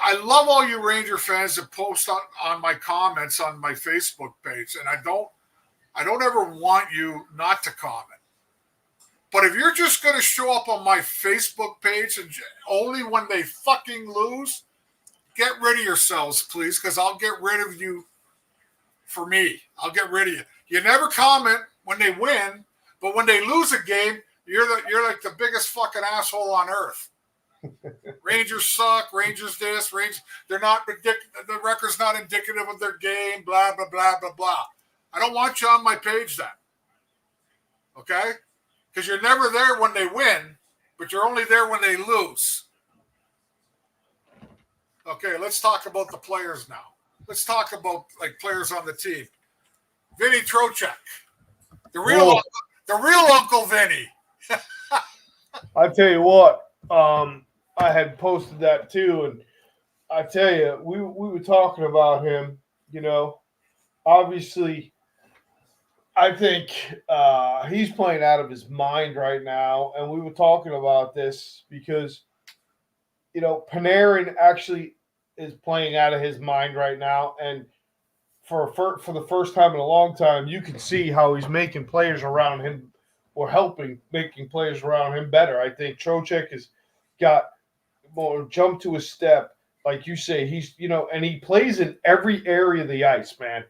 I love all you Ranger fans that post on my comments on my Facebook page, and I don't ever want you not to comment. But if you're just going to show up on my Facebook page and only when they fucking lose, get rid of yourselves, please, because I'll get rid of you for me. I'll get rid of you. You never comment when they win, but when they lose a game, you're like the biggest fucking asshole on earth. Rangers suck. Rangers this. They're not the record's not indicative of their game. Blah blah blah blah blah. I don't want you on my page then. Okay, because you're never there when they win, but you're only there when they lose. Okay, let's talk about the players now. Let's talk about players on the team. Vinny Trocheck, the real Uncle Vinny. I tell you what. I had posted that too, and I tell you, we were talking about him. Obviously, I think he's playing out of his mind right now, and we were talking about this because Panarin actually is playing out of his mind right now, and for the first time in a long time, you can see how he's making players around him or helping making players around him better. I think Trocheck has got more jump to a step, like you say. He's and he plays in every area of the ice, man.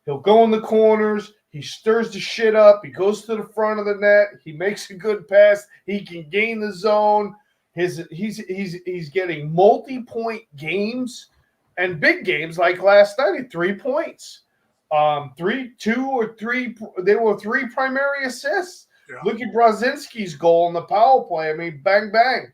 He'll go in the corners, he stirs the shit up, he goes to the front of the net, he makes a good pass, he can gain the zone. He's getting multi-point games and big games like last night at 3 points. 3 primary assists. Yeah. Look at Brazinski's goal in the power play. I mean, bang bang.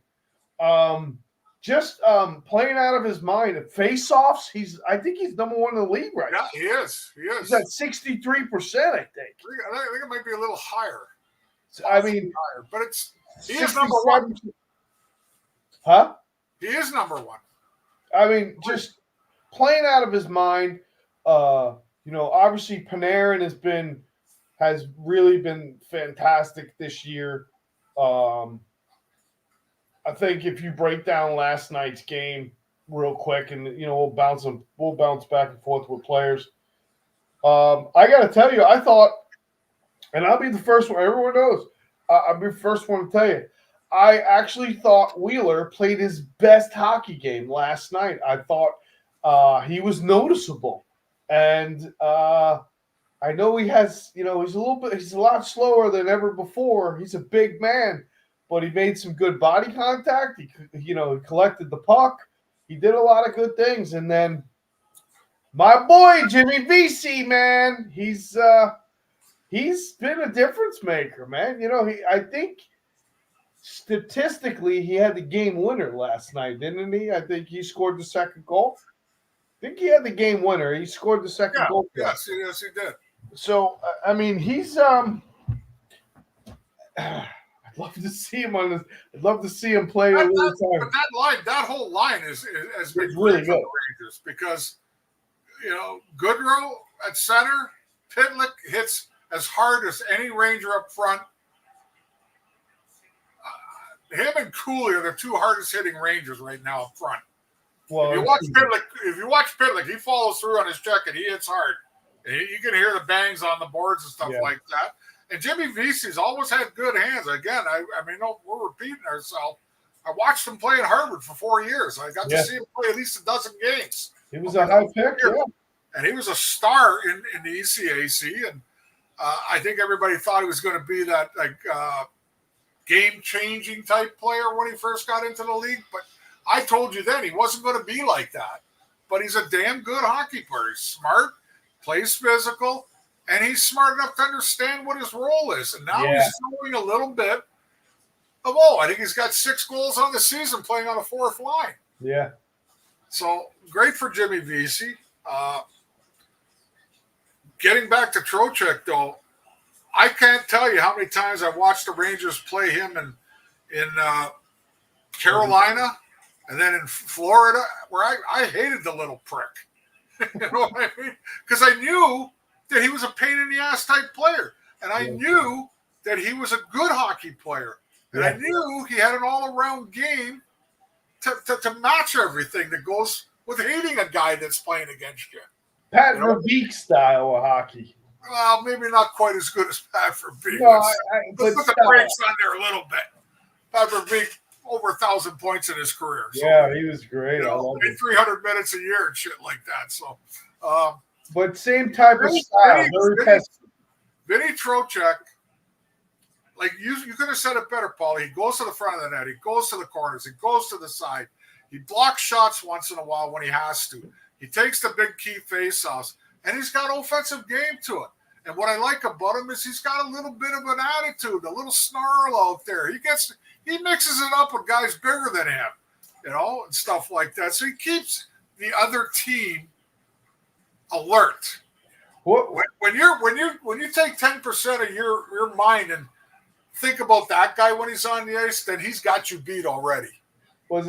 just playing out of his mind. Face-offs, I think he's number one in the league right now. Yeah, he is. He is. He's at 63%, I think. I think it might be a little higher. I mean, higher, but he is number one. Huh? He is number one. I mean, just playing out of his mind. Obviously Panarin has really been fantastic this year. I think if you break down last night's game real quick, and we'll bounce back and forth with players. I got to tell you, I thought, and I'll be the first one. Everyone knows, I'll be the first one to tell you. I actually thought Wheeler played his best hockey game last night. I thought he was noticeable, and I know he has, he's a lot slower than ever before. He's a big man, but he made some good body contact. He collected the puck. He did a lot of good things, and then my boy Jimmy Vesey, man, he's been a difference maker, man. I think. Statistically, he had the game winner last night, didn't he? I think he scored the second goal. I think he had the game winner. He scored the second goal. Yes, he did. So, I mean, he's I'd love to see him on this. I'd love to see him play a little time. But that whole line has been really good for the Rangers because Goodrow at center, Pitlick hits as hard as any Ranger up front. Him and Cooley are the two hardest hitting Rangers right now up front. Well, if you watch Pitlick, he follows through on his check and he hits hard. And you can hear the bangs on the boards and stuff like that. And Jimmy Vesey's always had good hands. Again, we're repeating ourselves. I watched him play at Harvard for 4 years. I got to see him play at least a dozen games. He was a high pick, and he was a star in the ECAC. And I think everybody thought he was going to be that game-changing type player when he first got into the league. But I told you then he wasn't going to be like that. But he's a damn good hockey player. He's smart, plays physical, and he's smart enough to understand what his role is. And now he's showing a little bit of, I think he's got 6 goals on the season playing on a fourth line. Yeah. So great for Jimmy Vesey. Getting back to Trocheck, though, I can't tell you how many times I've watched the Rangers play him in Carolina and then in Florida, where I hated the little prick. You know what I mean? Because I knew that he was a pain in the ass type player. And I knew that he was a good hockey player. And I knew he had an all-around game to match everything that goes with hating a guy that's playing against you. Pat Verbeek style of hockey. Well, maybe not quite as good as Pat Verbeek. No, let's put the brakes on there a little bit. Pat Verbeek, over 1,000 points in his career. So, he was great. I love it. 300 minutes a year and shit like that. So, but same type of style. Vinny Trocheck, like you could have said it better, Paul. He goes to the front of the net. He goes to the corners. He goes to the side. He blocks shots once in a while when he has to. He takes the big key faceoffs, and he's got offensive game to it. And what I like about him is he's got a little bit of an attitude, a little snarl out there. He mixes it up with guys bigger than him, and stuff like that. So he keeps the other team alert. When you take 10% of your mind and think about that guy when he's on the ice, then he's got you beat already. Was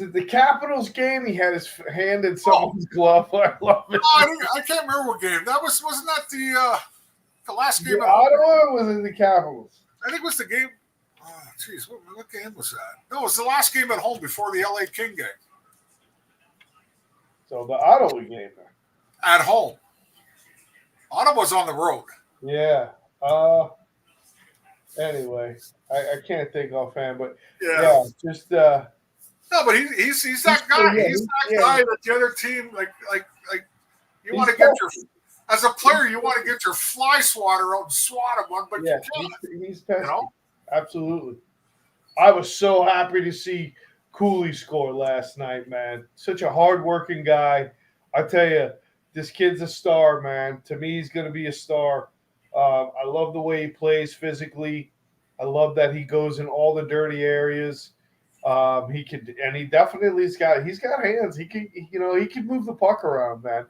it the Capitals game? He had his hand in someone's glove. I love it. I can't remember what game that was. Wasn't that the last game? Ottawa, or was it the Capitals? I think it was the game. Oh, jeez, what game was that? No, it was the last game at home before the LA King game. So the Ottawa game at home. Ottawa's on the road. Yeah. Anyway, I can't think offhand, but just. No, but he's that guy. He's that guy that the other team like you want to get your as a player you want to get your fly swatter out and swat at one, but you can't. He's pesky. Absolutely. I was so happy to see Cooley score last night, man. Such a hardworking guy. I tell you, this kid's a star, man. To me, he's going to be a star. I love the way he plays physically. I love that he goes in all the dirty areas. He could, and he definitely's got hands. He can, he can move the puck around, man.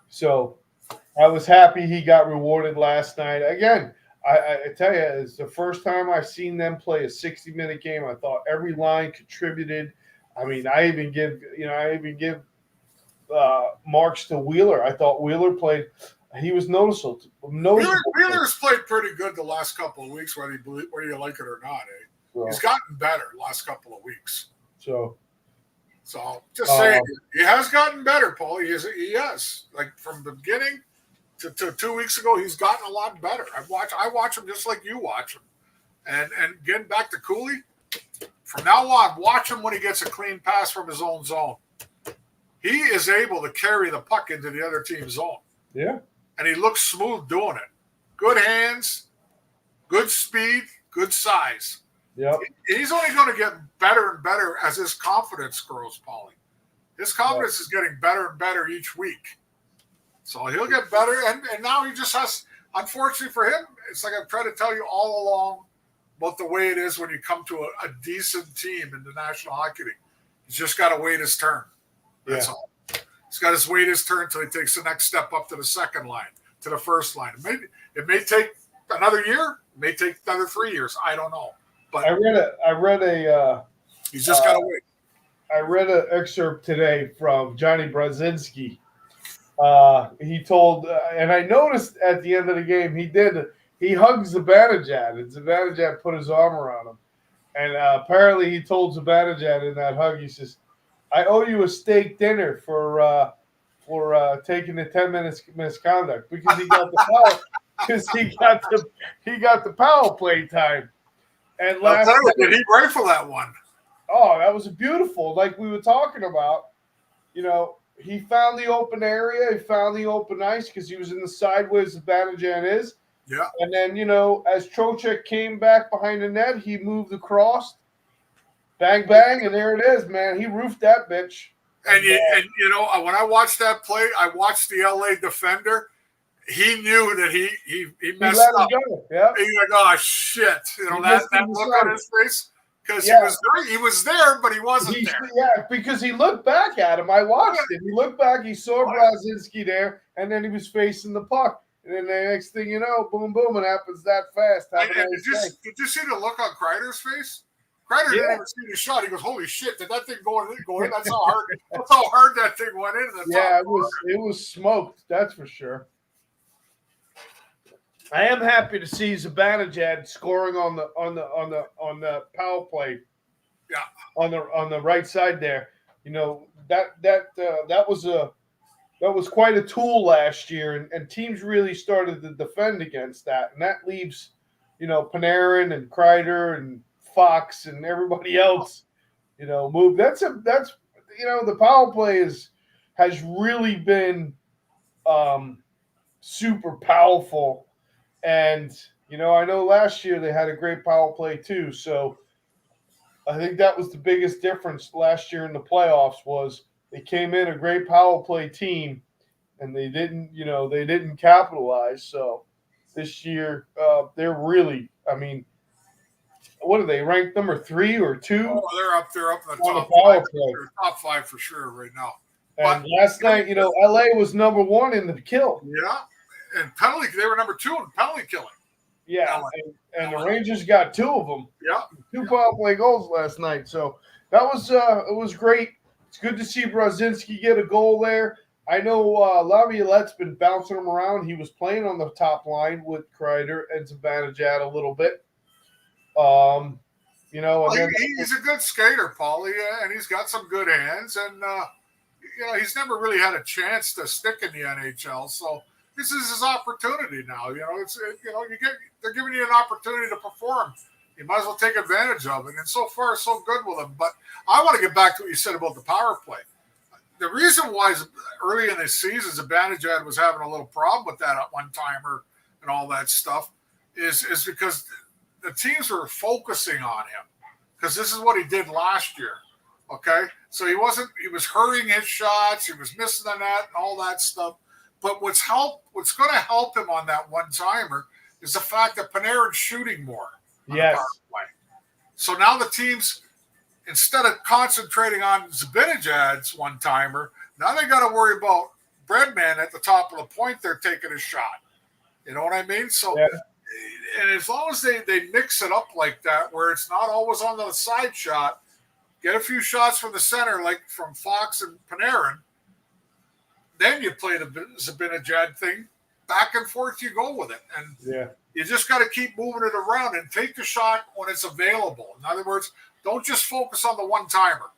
So I was happy he got rewarded last night. Again, I tell you, it's the first time I've seen them play a 60-minute game. I thought every line contributed. I mean, I even give marks to Wheeler. I thought Wheeler played. He was noticeable. Wheeler's played pretty good the last couple of weeks, whether you like it or not. So, he's gotten better last couple of weeks. So just saying, he has gotten better, Paul. He has. Like from the beginning to 2 weeks ago, he's gotten a lot better. I watch him just like you watch him. And getting back to Cooley, from now on, watch him when he gets a clean pass from his own zone. He is able to carry the puck into the other team's zone. Yeah. And he looks smooth doing it. Good hands, good speed, good size. Yep. He's only going to get better and better as his confidence grows, Paulie. His confidence is getting better and better each week. So he'll get better. And now he just has, unfortunately for him, it's like I've tried to tell you all along about the way it is when you come to a decent team in the National Hockey League. He's just got to wait his turn. That's all. He's got to wait his turn until he takes the next step up to the second line, to the first line. It may take another year. It may take another 3 years. I don't know. But I read a. He's just got to wait. I read an excerpt today from Johnny Brazinski. He told, and I noticed at the end of the game, he hugged Zibanejad, and Zibanejad put his arm around him. And apparently he told Zibanejad in that hug, he says, I owe you a steak dinner for taking the 10 minutes misconduct because he got the power he got the power play time. And last night, did he rifle that one? Oh, that was beautiful. Like we were talking about, he found the open area, he found the open ice because he was in the side where Zibanejad is. Yeah. And then, as Trocheck came back behind the net, he moved across. Bang, bang, and there it is, man. He roofed that bitch. And when I watched that play, I watched the LA defender. He knew that he messed up. Yeah. He's like, oh shit, that look on his face because he was there, but he wasn't there. Yeah, because he looked back at him. I watched it. He looked back. He saw Brazinski there, and then he was facing the puck. And then the next thing you know, boom, boom, it happens that fast. Did you see the look on Kreider's face? Kreider didn't even see the shot. He goes, "Holy shit! Did that thing go in? That's how hard that thing went in." It was smoked. That's for sure. I am happy to see Zibanejad scoring on the power play. Yeah, on the right side there. That was quite a tool last year, and teams really started to defend against that, and that leaves Panarin and Kreider and Fox and everybody else, move. That's the power play has really been super powerful. And, I know last year they had a great power play too. So I think that was the biggest difference last year in the playoffs was they came in a great power play team and they didn't capitalize. So this year they're really, what are they ranked number 3 or 2? Oh, they're up in the top power 5. Play. Top 5 for sure right now. And last night, LA was number 1 in the kill. Yeah. And penalty, they were number 2 in penalty killing. Yeah, and the Rangers got 2 of them. Yeah, 2 power play goals last night. So that was it was great. It's good to see Brazinski get a goal there. I know Laviolette's been bouncing him around. He was playing on the top line with Kreider and Zibanejad a little bit. He's a good skater, Paulie, and he's got some good hands. And he's never really had a chance to stick in the NHL. So this is his opportunity now. They're giving you an opportunity to perform. You might as well take advantage of it. And so far, so good with him. But I want to get back to what you said about the power play. The reason why early in the season, Zibanejad was having a little problem with that one-timer and all that stuff is because the teams were focusing on him because this is what he did last year. Okay? So he was hurrying his shots. He was missing the net and all that stuff. But what's going to help him on that one-timer is the fact that Panarin's shooting more on the power play. So now the teams instead of concentrating on Zibanejad's one-timer, now they got to worry about Breadman at the top of the point. They're taking a shot. You know what I mean? So, Yeah. and as long as they mix it up like that, where it's not always on the side shot, get a few shots from the center, like from Fox and Panarin, then you play the Zibanejad thing. Back and forth you go with it. And you just got to keep moving it around and take the shot when it's available. In other words, don't just focus on the one-timer.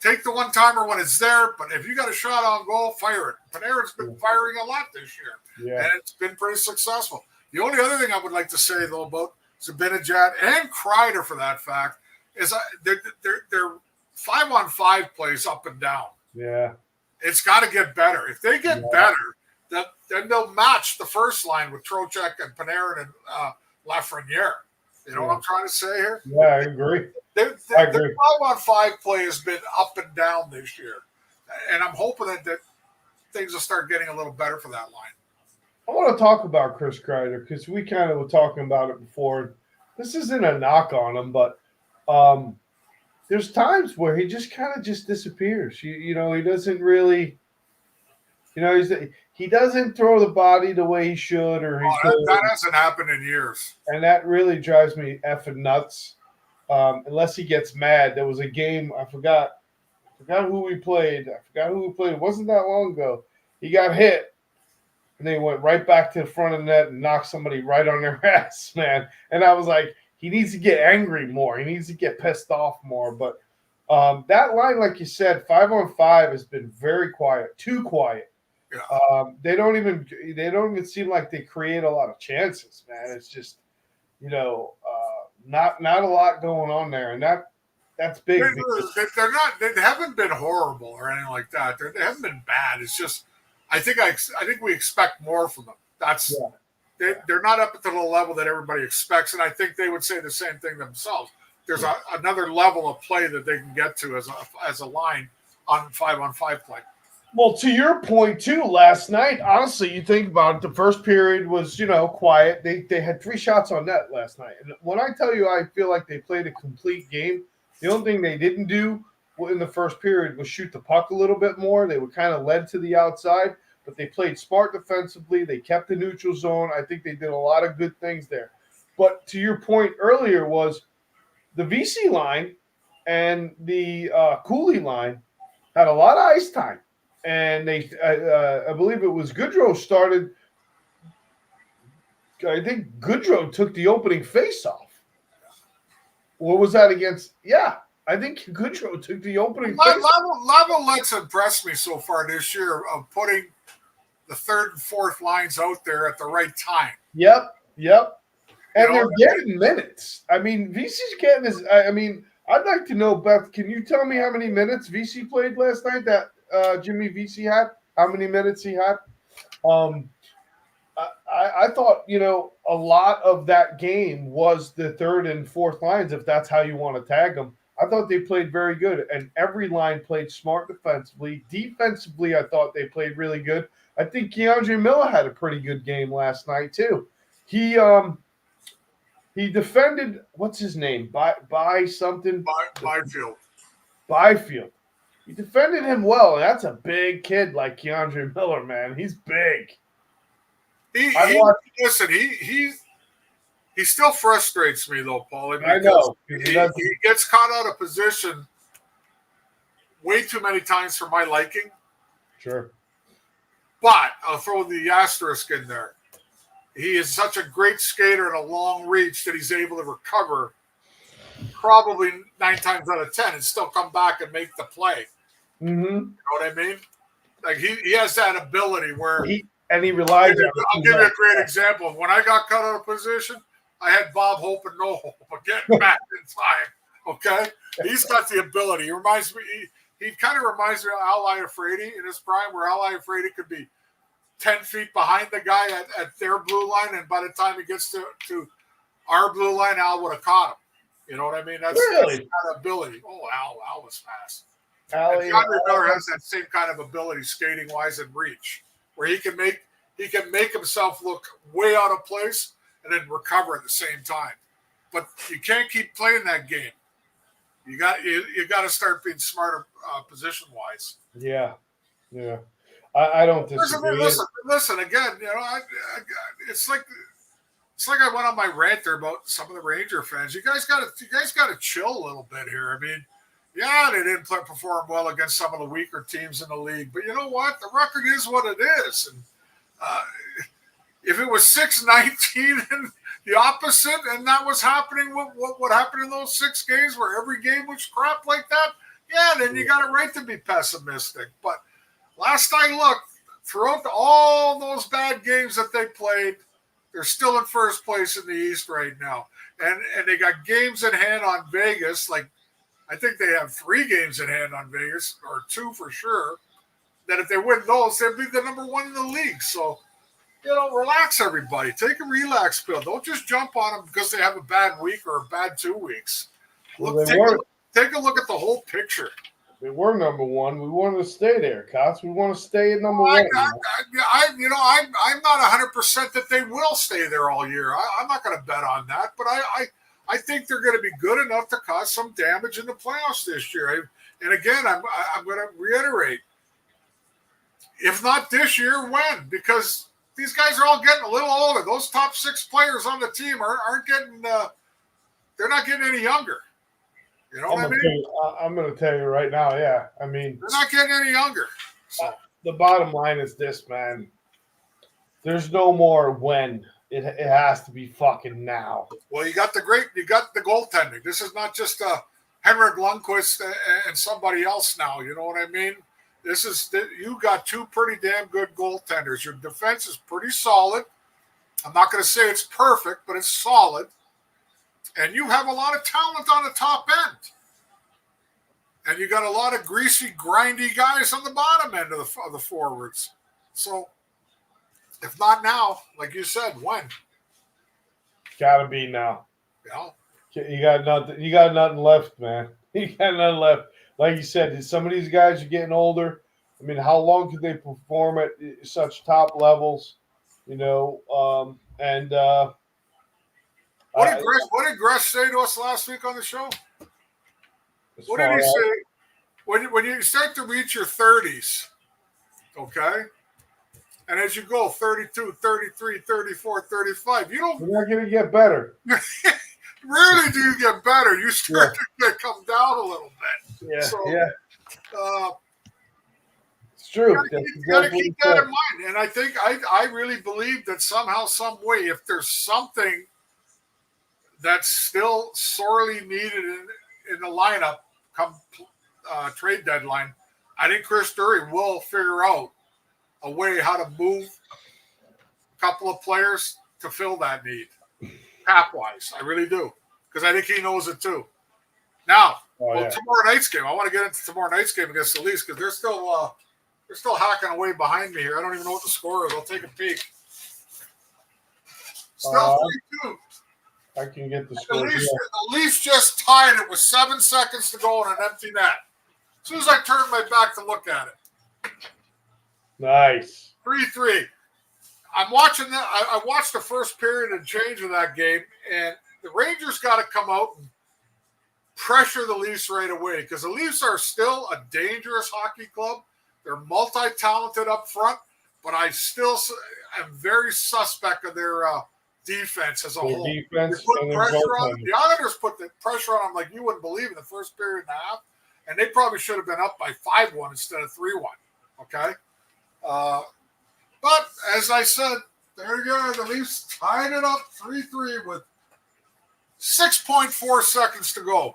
Take the one-timer when it's there, but if you got a shot on goal, fire it. Panarin's been firing a lot this year, and it's been pretty successful. The only other thing I would like to say, though, about Zibanejad and Kreider, for that fact, is their 5-on-5 plays up and down. Yeah. It's got to get better. If they get better, then they'll match the first line with Trocheck and Panarin and Lafreniere. You know what I'm trying to say here? Yeah, I agree. Their 5-on-5 play has been up and down this year. And I'm hoping that things will start getting a little better for that line. I want to talk about Chris Kreider because we kind of were talking about it before. This isn't a knock on him, but there's times where he just kind of just disappears. You know, he doesn't really, you know, he doesn't throw the body the way he should, or that hasn't happened in years. And that really drives me effing nuts. Unless he gets mad. There was a game, I forgot who we played. It wasn't that long ago. He got hit, and they went right back to the front of the net and knocked somebody right on their ass, man. And I was like, he needs to get angry more. He needs to get pissed off more. But that line, like you said, 5-on-5 has been very quiet, too quiet. Yeah. They don't even seem like they create a lot of chances, man. It's just, you know, not a lot going on there, and that's big. They haven't been horrible or anything like that. They haven't been bad. It's just I think we expect more from them. They're not up to the level that everybody expects, and I think they would say the same thing themselves. There's another level of play that they can get to as a line on 5-on-5 play. Well, to your point, too, last night, honestly, you think about it, the first period was, you know, quiet. They had 3 shots on net last night. And when I tell you I feel like they played a complete game, the only thing they didn't do in the first period was shoot the puck a little bit more. They were kind of led to the outside, but they played smart defensively. They kept the neutral zone. I think they did a lot of good things there. But to your point earlier was the VC line and the Cooley line had a lot of ice time. And I believe it was Goodrow started. I think Goodrow took the opening faceoff. What was that against? Yeah, I think Goodrow took the opening faceoff. Lavallette's impressed me so far this year of putting the third and fourth lines out there at the right time. Yep. And they're getting minutes. I mean, VC's getting his. I mean, I'd like to know, Beth. Can you tell me how many minutes VC played last night? That Jimmy VC had, how many minutes he had. I thought, you know, a lot of that game was the third and fourth lines, if that's how you want to tag them. I thought they played very good, and every line played smart defensively. Defensively, I thought they played really good. I think Keandre Miller had a pretty good game last night, too. He defended, what's his name? Byfield. He defended him well, and that's a big kid like Keandre Miller, man. He's big. He still frustrates me, though, Paulie. I know. He gets caught out of position way too many times for my liking. Sure. But I'll throw the asterisk in there. He is such a great skater and a long reach that he's able to recover probably 9 times out of 10 and still come back and make the play. Mm-hmm. You know what I mean? Like he has that ability where he relies on. I'll give you a great example. When I got cut out of position, I had Bob Hope and no hope of getting back in time. Okay? He's got the ability. He reminds me, he kind of reminds me of Al Iafrate in his prime, where Al Iafrate could be 10 feet behind the guy at their blue line, and by the time he gets to our blue line, Al would have caught him. You know what I mean? That's kind of ability. Oh, Al was fast. Keandre Miller has that same kind of ability, skating wise and reach, where he can make himself look way out of place and then recover at the same time. But you can't keep playing that game. You got to start being smarter position wise. Yeah, yeah. I don't disagree. Listen. Again, it's like I went on my rant there about some of the Ranger fans. You guys got to chill a little bit here. I mean, yeah, they didn't perform well against some of the weaker teams in the league, but you know what? The record is what it is, and if it was 6-19 and the opposite, and that was happening, what happened in those 6 games where every game was crap like that? Yeah, then you got a right to be pessimistic. But last I looked, throughout all those bad games that they played, they're still in first place in the East right now. And they got games in hand on Vegas. Like, I think they have 3 games in hand on Vegas, or 2 for sure, that if they win those, they'd be the number 1 in the league. So, relax, everybody. Take a relax pill. Don't just jump on them because they have a bad week or a bad 2 weeks. Take a look at the whole picture. They were number 1. We wanted to stay there, Cots. We want to stay at number 1. I'm not 100% that they will stay there all year. I'm not going to bet on that, but I think they're going to be good enough to cause some damage in the playoffs this year. And again, I'm going to reiterate, if not this year, when? Because these guys are all getting a little older. Those top 6 players on the team aren't getting. They're not getting any younger. You know what I mean? I'm going to tell you right now. Yeah, I mean, they're not getting any younger. So. The bottom line is this, man. There's no more when. It has to be fucking now. Well, you got the goaltending. This is not just Henrik Lundqvist and somebody else now. You know what I mean? You got 2 pretty damn good goaltenders. Your defense is pretty solid. I'm not going to say it's perfect, but it's solid. And you have a lot of talent on the top end. And you got a lot of greasy, grindy guys on the bottom end of the forwards. So, if not now, like you said, when? Gotta be now. Yeah. You got nothing. You got nothing left, man. You got nothing left. Like you said, some of these guys are getting older. I mean, how long could they perform at such top levels? What did Gresh say to us last week on the show? What did he say? When you start to reach your 30s, okay? And as you go 32, 33, 34, 35, you're not going to get better. Rarely do you get better. You start to come down a little bit. Yeah, so, it's true. You got to keep that in mind. And I think I really believe that somehow, some way, if there's something that's still sorely needed in the lineup come trade deadline, I think Chris Drury will figure out a way how to move a couple of players to fill that need, cap-wise. I really do, because I think he knows it too. Now, tomorrow night's game. I want to get into tomorrow night's game against the Leafs because they're still hacking away behind me here. I don't even know what the score is. I'll take a peek. Still 3-2. I can get the score. The Leafs just tied it with 7 seconds to go on an empty net. As soon as I turned my back to look at it. Nice. 3-3. I'm watching that. I watched the first period and change of that game, and the Rangers got to come out and pressure the Leafs right away because the Leafs are still a dangerous hockey club. They're multi-talented up front, but I still am very suspect of their defense as a whole. Defense the Islanders put the pressure on them like you wouldn't believe in the first period and a half, and they probably should have been up by 5-1 instead of 3-1. Okay? But as I said, there you go. The Leafs tied it up 3-3 with 6.4 seconds to go.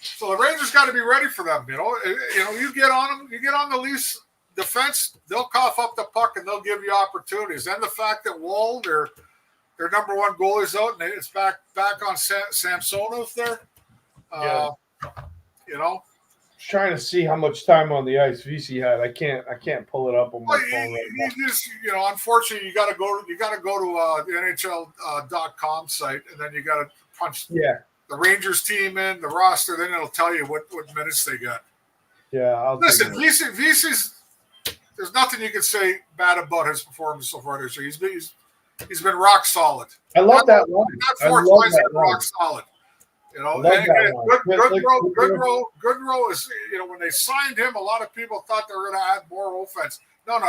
So the Rangers got to be ready for them. You get on them, you get on the Leafs defense, they'll cough up the puck and they'll give you opportunities. And the fact that Wall, their number 1 goalie, is out and it's back on Samsonov there. Trying to see how much time on the ice VC had. I can't pull it up on my phone right now. Unfortunately, you got to go to the NHL.com site, and then you got to punch the Rangers team in the roster. Then it'll tell you what minutes they got. Yeah, listen, VC's. There's nothing you can say bad about his performance so far this year. He's been rock solid. I love that line. Not 4 twice, rock solid. You know, I and love that again, one. Goodrow is, when they signed him, a lot of people thought they were going to add more offense. No.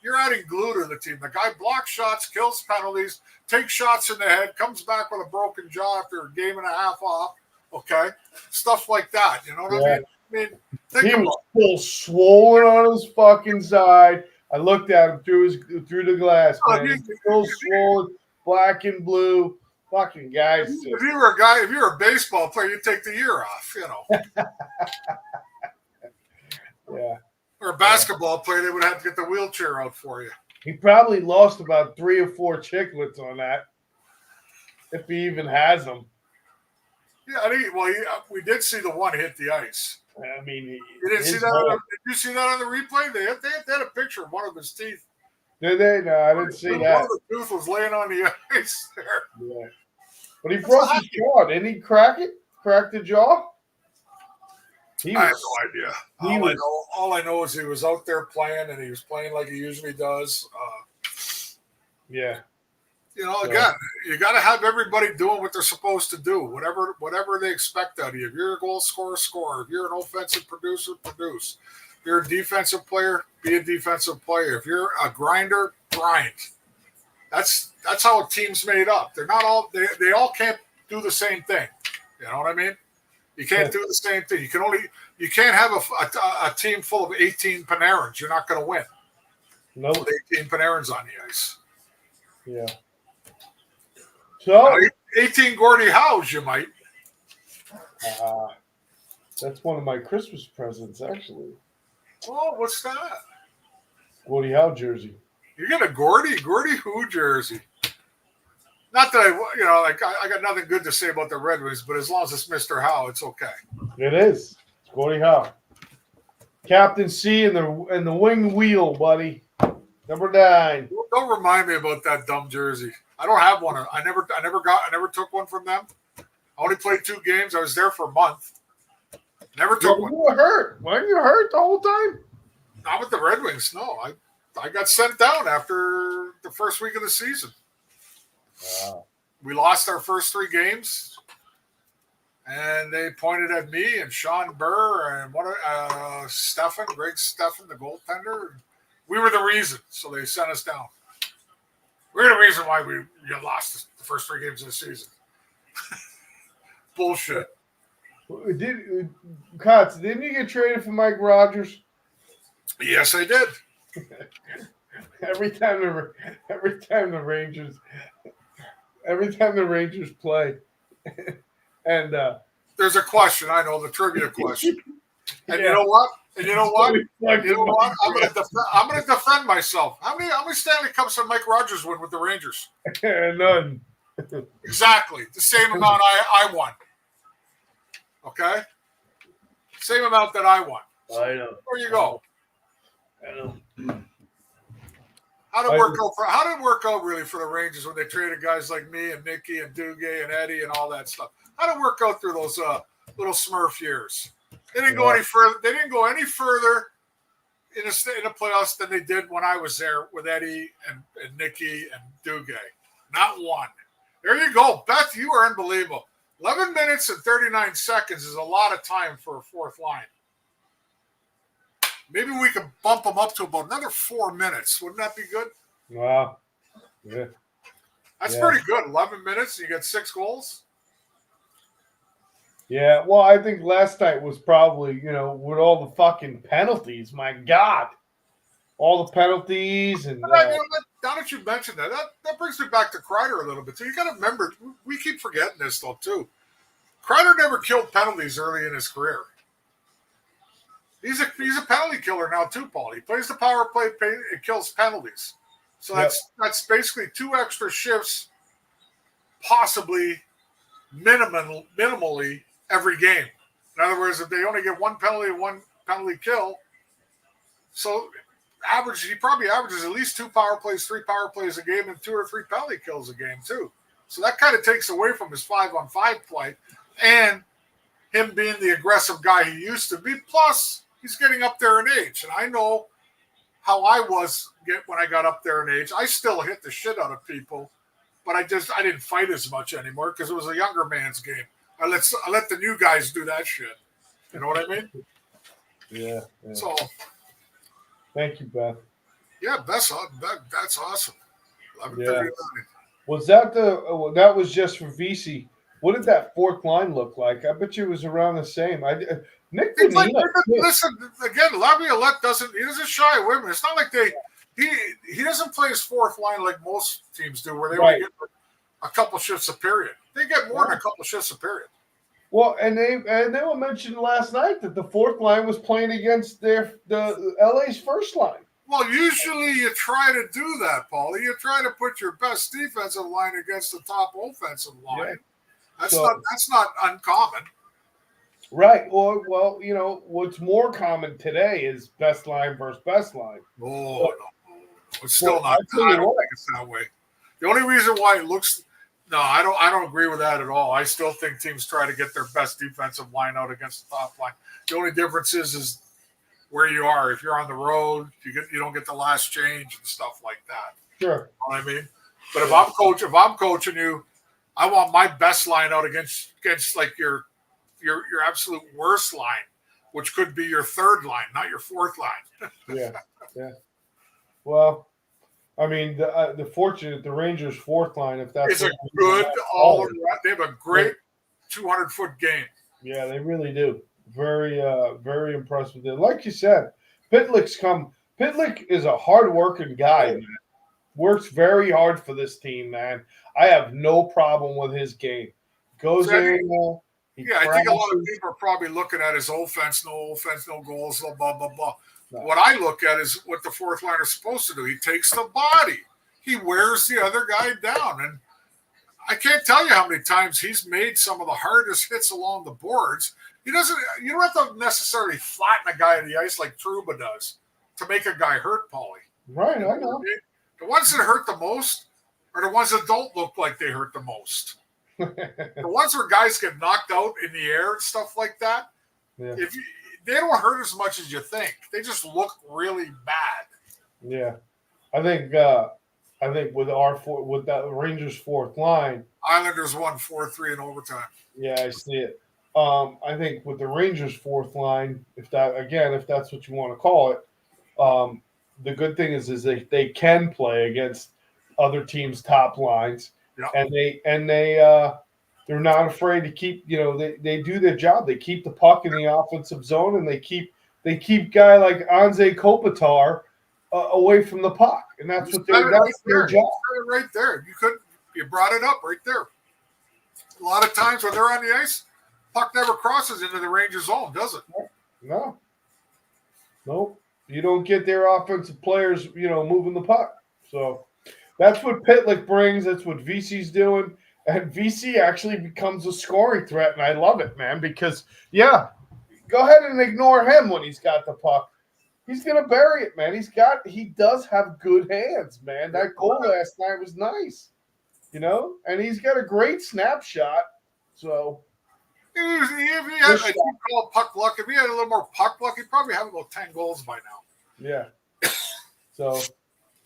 You're adding glue to the team. The guy blocks shots, kills penalties, takes shots in the head, comes back with a broken jaw after a game and a half off. Okay, stuff like that. You know what I mean? I mean, he was full swollen on his fucking side. I looked at him through the glass, man. He's full swollen, black and blue. Fucking guys. If you were a guy, if you're a baseball player, you'd take the year off, Yeah. Or a basketball player, they would have to get the wheelchair out for you. He probably lost about 3 or 4 chiclets on that, if he even has them. Yeah, we did see the one hit the ice. I mean, you didn't see that. Did you see that on the replay? They had a picture of one of his teeth. Did they? No, I didn't see that. One of the tooth was laying on the ice there. Yeah, but he broke his jaw. Didn't he crack it? Crack the jaw? I have no idea. All I know is he was out there playing, and he was playing like he usually does. Yeah. Again, you got to have everybody doing what they're supposed to do. Whatever they expect out of you. If you're a goal scorer, score. If you're an offensive producer, produce. If you're a defensive player, be a defensive player. If you're a grinder, grind. That's how a team's made up. They're not all they all can't do the same thing. You know what I mean? You can't do the same thing. You can't have a team full of 18 Panarins. You're not going to win. No, 18 Panarins on the ice. Yeah. So 18 Gordie Howes, you might. That's one of my Christmas presents, actually. Oh, what's that? Gordie Howe jersey. You get a Gordie who jersey? Not that I got nothing good to say about the Red Wings, but as long as it's Mr. Howe, it's okay. It is. It's Gordie Howe. Captain C and the wing wheel, buddy. Number 9. Don't remind me about that dumb jersey. I don't have one. I never took one from them. I only played 2 games. I was there for a month. Never took one. You were hurt. Weren't you hurt the whole time? Not with the Red Wings. No, I got sent down after the first week of the season. Wow. We lost our first 3 games, and they pointed at me and Sean Burr and Greg Steffen, the goaltender. We were the reason, so they sent us down. We're the reason why we lost the first 3 games of the season. Bullshit. Didn't you get traded for Mike Rogers? Yes, I did. Every time the Rangers play, and there's a question. I know, the trivia question. And you know what? I'm going to defend myself. How many Stanley Cups did Mike Rogers win with the Rangers? None. Exactly. The same amount I won. Okay? Same amount that I won. So I know. There you go. I know. How did it work out really for the Rangers when they traded guys like me and Nicky and Duguay and Eddie and all that stuff? How did it work out through those little Smurf years? They didn't go any further. They didn't go any further in the playoffs than they did when I was there with Eddie and Nicky and Duguay. Not one. There you go, Beth. You are unbelievable. 11 minutes and 39 seconds is a lot of time for a fourth line. Maybe we could bump them up to about another 4 minutes. Wouldn't that be good? Wow. Yeah. That's pretty good. 11 minutes and you get 6 goals. Yeah, well, I think last night was probably, with all the fucking penalties. My God. All the penalties. And now that you mentioned that brings me back to Kreider a little bit. So you got to remember, we keep forgetting this, though, too. Kreider never killed penalties early in his career. He's a penalty killer now, too, Paul. He plays the power play, it kills penalties. So that's basically 2 extra shifts, possibly minimally, every game. In other words, if they only get 1 penalty and 1 penalty kill, so he probably averages at least 2 power plays, 3 power plays a game, and 2 or 3 penalty kills a game too. So that kind of takes away from his 5-on-5 play and him being the aggressive guy he used to be. Plus, he's getting up there in age, and I know how I was when I got up there in age. I still hit the shit out of people, but I didn't fight as much anymore because it was a younger man's game. I let the new guys do that shit. You know what I mean? Yeah. So Thank you, Beth. yeah, that's awesome. 11:39. Yeah. Was that that was just for VC? What did that fourth line look like? I bet you it was around the same. Nick It's like Bonino. listen again. Laviolette doesn't shy away from it. It's not like he doesn't play his fourth line like most teams do, where they only Right. get a couple shifts a period. They get more than a couple shifts a period. Well, and they were mentioned last night that the fourth line was playing against the LA's first line. Well, usually you try to do that, Paulie. You try to put your best defensive line against the top offensive line. Yeah. That's not uncommon. Right. Or well, what's more common today is best line versus best line. Oh, no. It's still not. I don't think it's that way. The only reason why it looks I don't agree with that at all. I still think teams try to get their best defensive line out against the top line. The only difference is where you are. If you're on the road, you don't get the last change and stuff like that. Sure. You know what I mean? But if I'm coaching you, I want my best line out against like your absolute worst line, which could be your third line, not your fourth line. Yeah. Well, I mean, the fortunate the Rangers' fourth line, if that's it's a good all around. They have a great 200-foot game. Yeah, they really do. Very, very impressed with it. Like you said, Pitlick is a hard-working guy, man. Works very hard for this team, man. I have no problem with his game. Goes in. I think a lot of people are probably looking at his offense, no goals, blah, blah, blah. No. What I look at is what the fourth liner is supposed to do. He takes the body. He wears the other guy down. And I can't tell you how many times he's made some of the hardest hits along the boards. You don't have to necessarily flatten a guy on the ice like Trouba does to make a guy hurt, Paulie. Right, I know. The ones that hurt the most are the ones that don't look like they hurt the most. The ones where guys get knocked out in the air and stuff like that, they don't hurt as much as you think. They just look really bad. Yeah, I think with that Rangers fourth line, Islanders won 4-3 in overtime. Yeah, I see it. I think with the Rangers fourth line, if that's what you want to call it, the good thing is they can play against other teams' top lines, and they're not afraid to keep. They do their job. They keep the puck in the offensive zone, and they keep guy like Anze Kopitar away from the puck, and that's their job. Right there, you brought it up right there. A lot of times when they're on the ice, puck never crosses into the Rangers zone, does it? No. Nope. You don't get their offensive players, moving the puck. So that's what Pitlick brings. That's what VC's doing. And VC actually becomes a scoring threat, and I love it, man, because, go ahead and ignore him when he's got the puck. He's going to bury it, man. He does have good hands, man. That goal last night was nice, and he's got a great snapshot. So if he had puck luck, if he had a little more puck luck, he'd probably have about 10 goals by now. Yeah. So,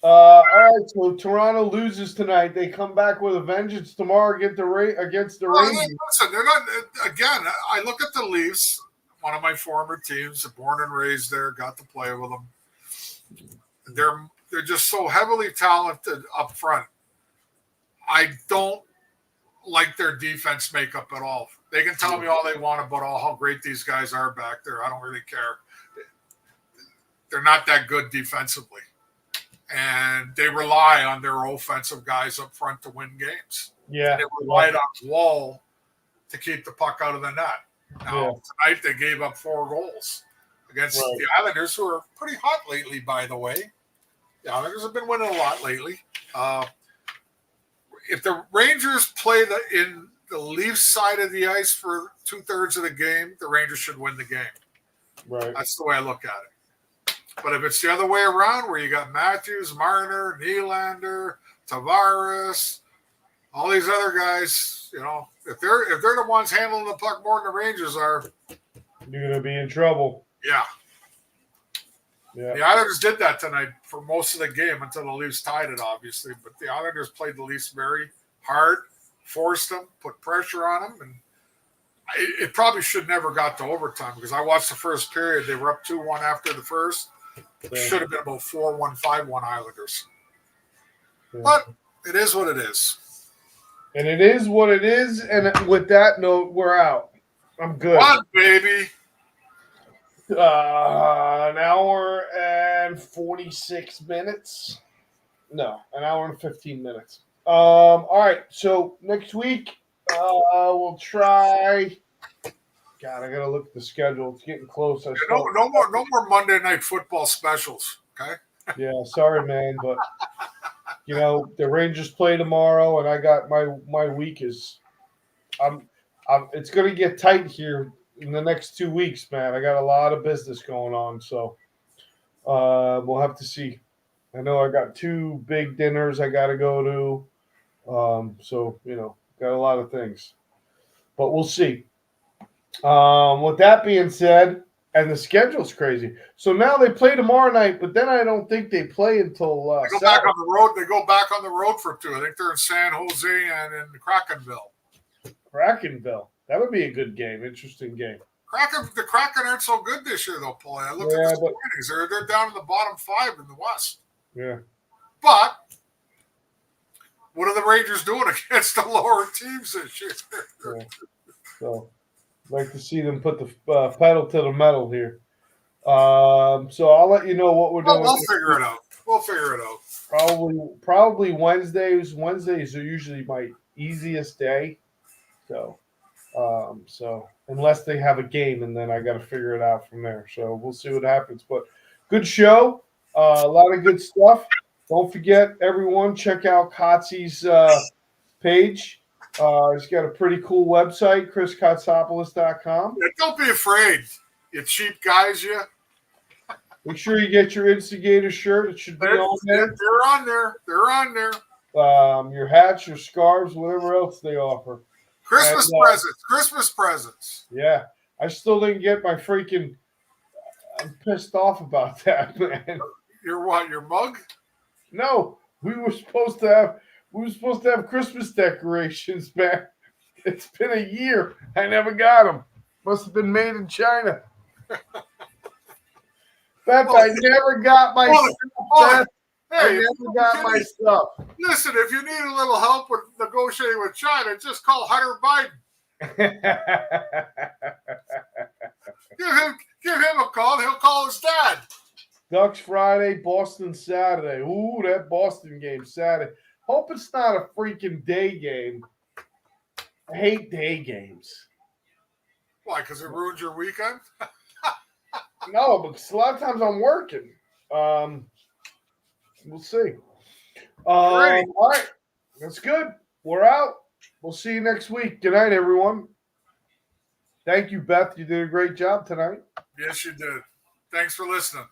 all right. So Toronto loses tonight. They come back with a vengeance tomorrow against the Rangers. Listen, they're not. Again, I look at the Leafs, one of my former teams, born and raised there, got to play with them. They're just so heavily talented up front. I don't like their defense makeup at all. They can tell me all they want about how great these guys are back there. I don't really care. They're not that good defensively. And they rely on their offensive guys up front to win games. Yeah. And they relied on Wall to keep the puck out of the net. Now, tonight they gave up 4 goals against the Islanders, who are pretty hot lately, by the way. The Islanders have been winning a lot lately. If the Rangers play in the Leafs side of the ice for 2/3 of the game, the Rangers should win the game. Right. That's the way I look at it. But if it's the other way around, where you got Matthews, Marner, Nylander, Tavares, all these other guys, if they're the ones handling the puck more than the Rangers are, you're going to be in trouble. Yeah. The Islanders did that tonight for most of the game until the Leafs tied it, obviously. But the Islanders played the Leafs very hard, forced them, put pressure on them, and it probably should never got to overtime because I watched the first period. They were up 2-1 after the first. Yeah. Should have been about 4-1, 5-1 Islanders. Yeah. But it is what it is. And it is what it is. And with that note, we're out. I'm good. Come on, baby. An hour and 46 minutes. No, an hour and 15 minutes. All right. So next week, we'll try. God, I gotta look at the schedule. It's getting close. No more Monday Night Football specials. Okay. Yeah, sorry, man, but the Rangers play tomorrow, and I got my week is. It's gonna get tight here in the next 2 weeks, man. I got a lot of business going on, so we'll have to see. I know I got 2 big dinners I got to go to, so got a lot of things, but we'll see. With that being said, and the schedule's crazy. So now they play tomorrow night, but then I don't think they play until They go Saturday. back on the road. They go back on the road for 2. I think they're in San Jose and in Krakenville. Krakenville. That would be a good game. Interesting game. The Kraken aren't so good this year, though, Paul. I looked at the standings. They're down in the bottom 5 in the West. Yeah. But what are the Rangers doing against the lower teams this year? Yeah. So I'd like to see them put the pedal to the metal here. So I'll let you know what we're doing. We'll figure it out. Probably Wednesdays. Wednesdays are usually my easiest day. So unless they have a game, and then I got to figure it out from there. So we'll see what happens. But good show. A lot of good stuff. Don't forget, everyone, check out Kotze's page. He's got a pretty cool website, chriskotsopoulos.com. Yeah, don't be afraid, you cheap guys, you. Make sure you get your Instigator shirt. It should be on there. They're on there. Your hats, your scarves, whatever else they offer. Christmas presents. Yeah. I still didn't get my freaking – I'm pissed off about that, man. Your what? Your mug? No. We were supposed to have Christmas decorations, man. It's been a year. I never got them. Must have been made in China. Beth, I never got my stuff. I never got my stuff. Listen, if you need a little help with negotiating with China, just call Hunter Biden. Give him a call. He'll call his dad. Ducks Friday, Boston Saturday. Ooh, that Boston game Saturday. Hope it's not a freaking day game. I hate day games. Why? Because it ruins your weekend? No, because a lot of times I'm working. We'll see. All right. That's good. We're out. We'll see you next week. Good night, everyone. Thank you, Beth. You did a great job tonight. Yes, you did. Thanks for listening.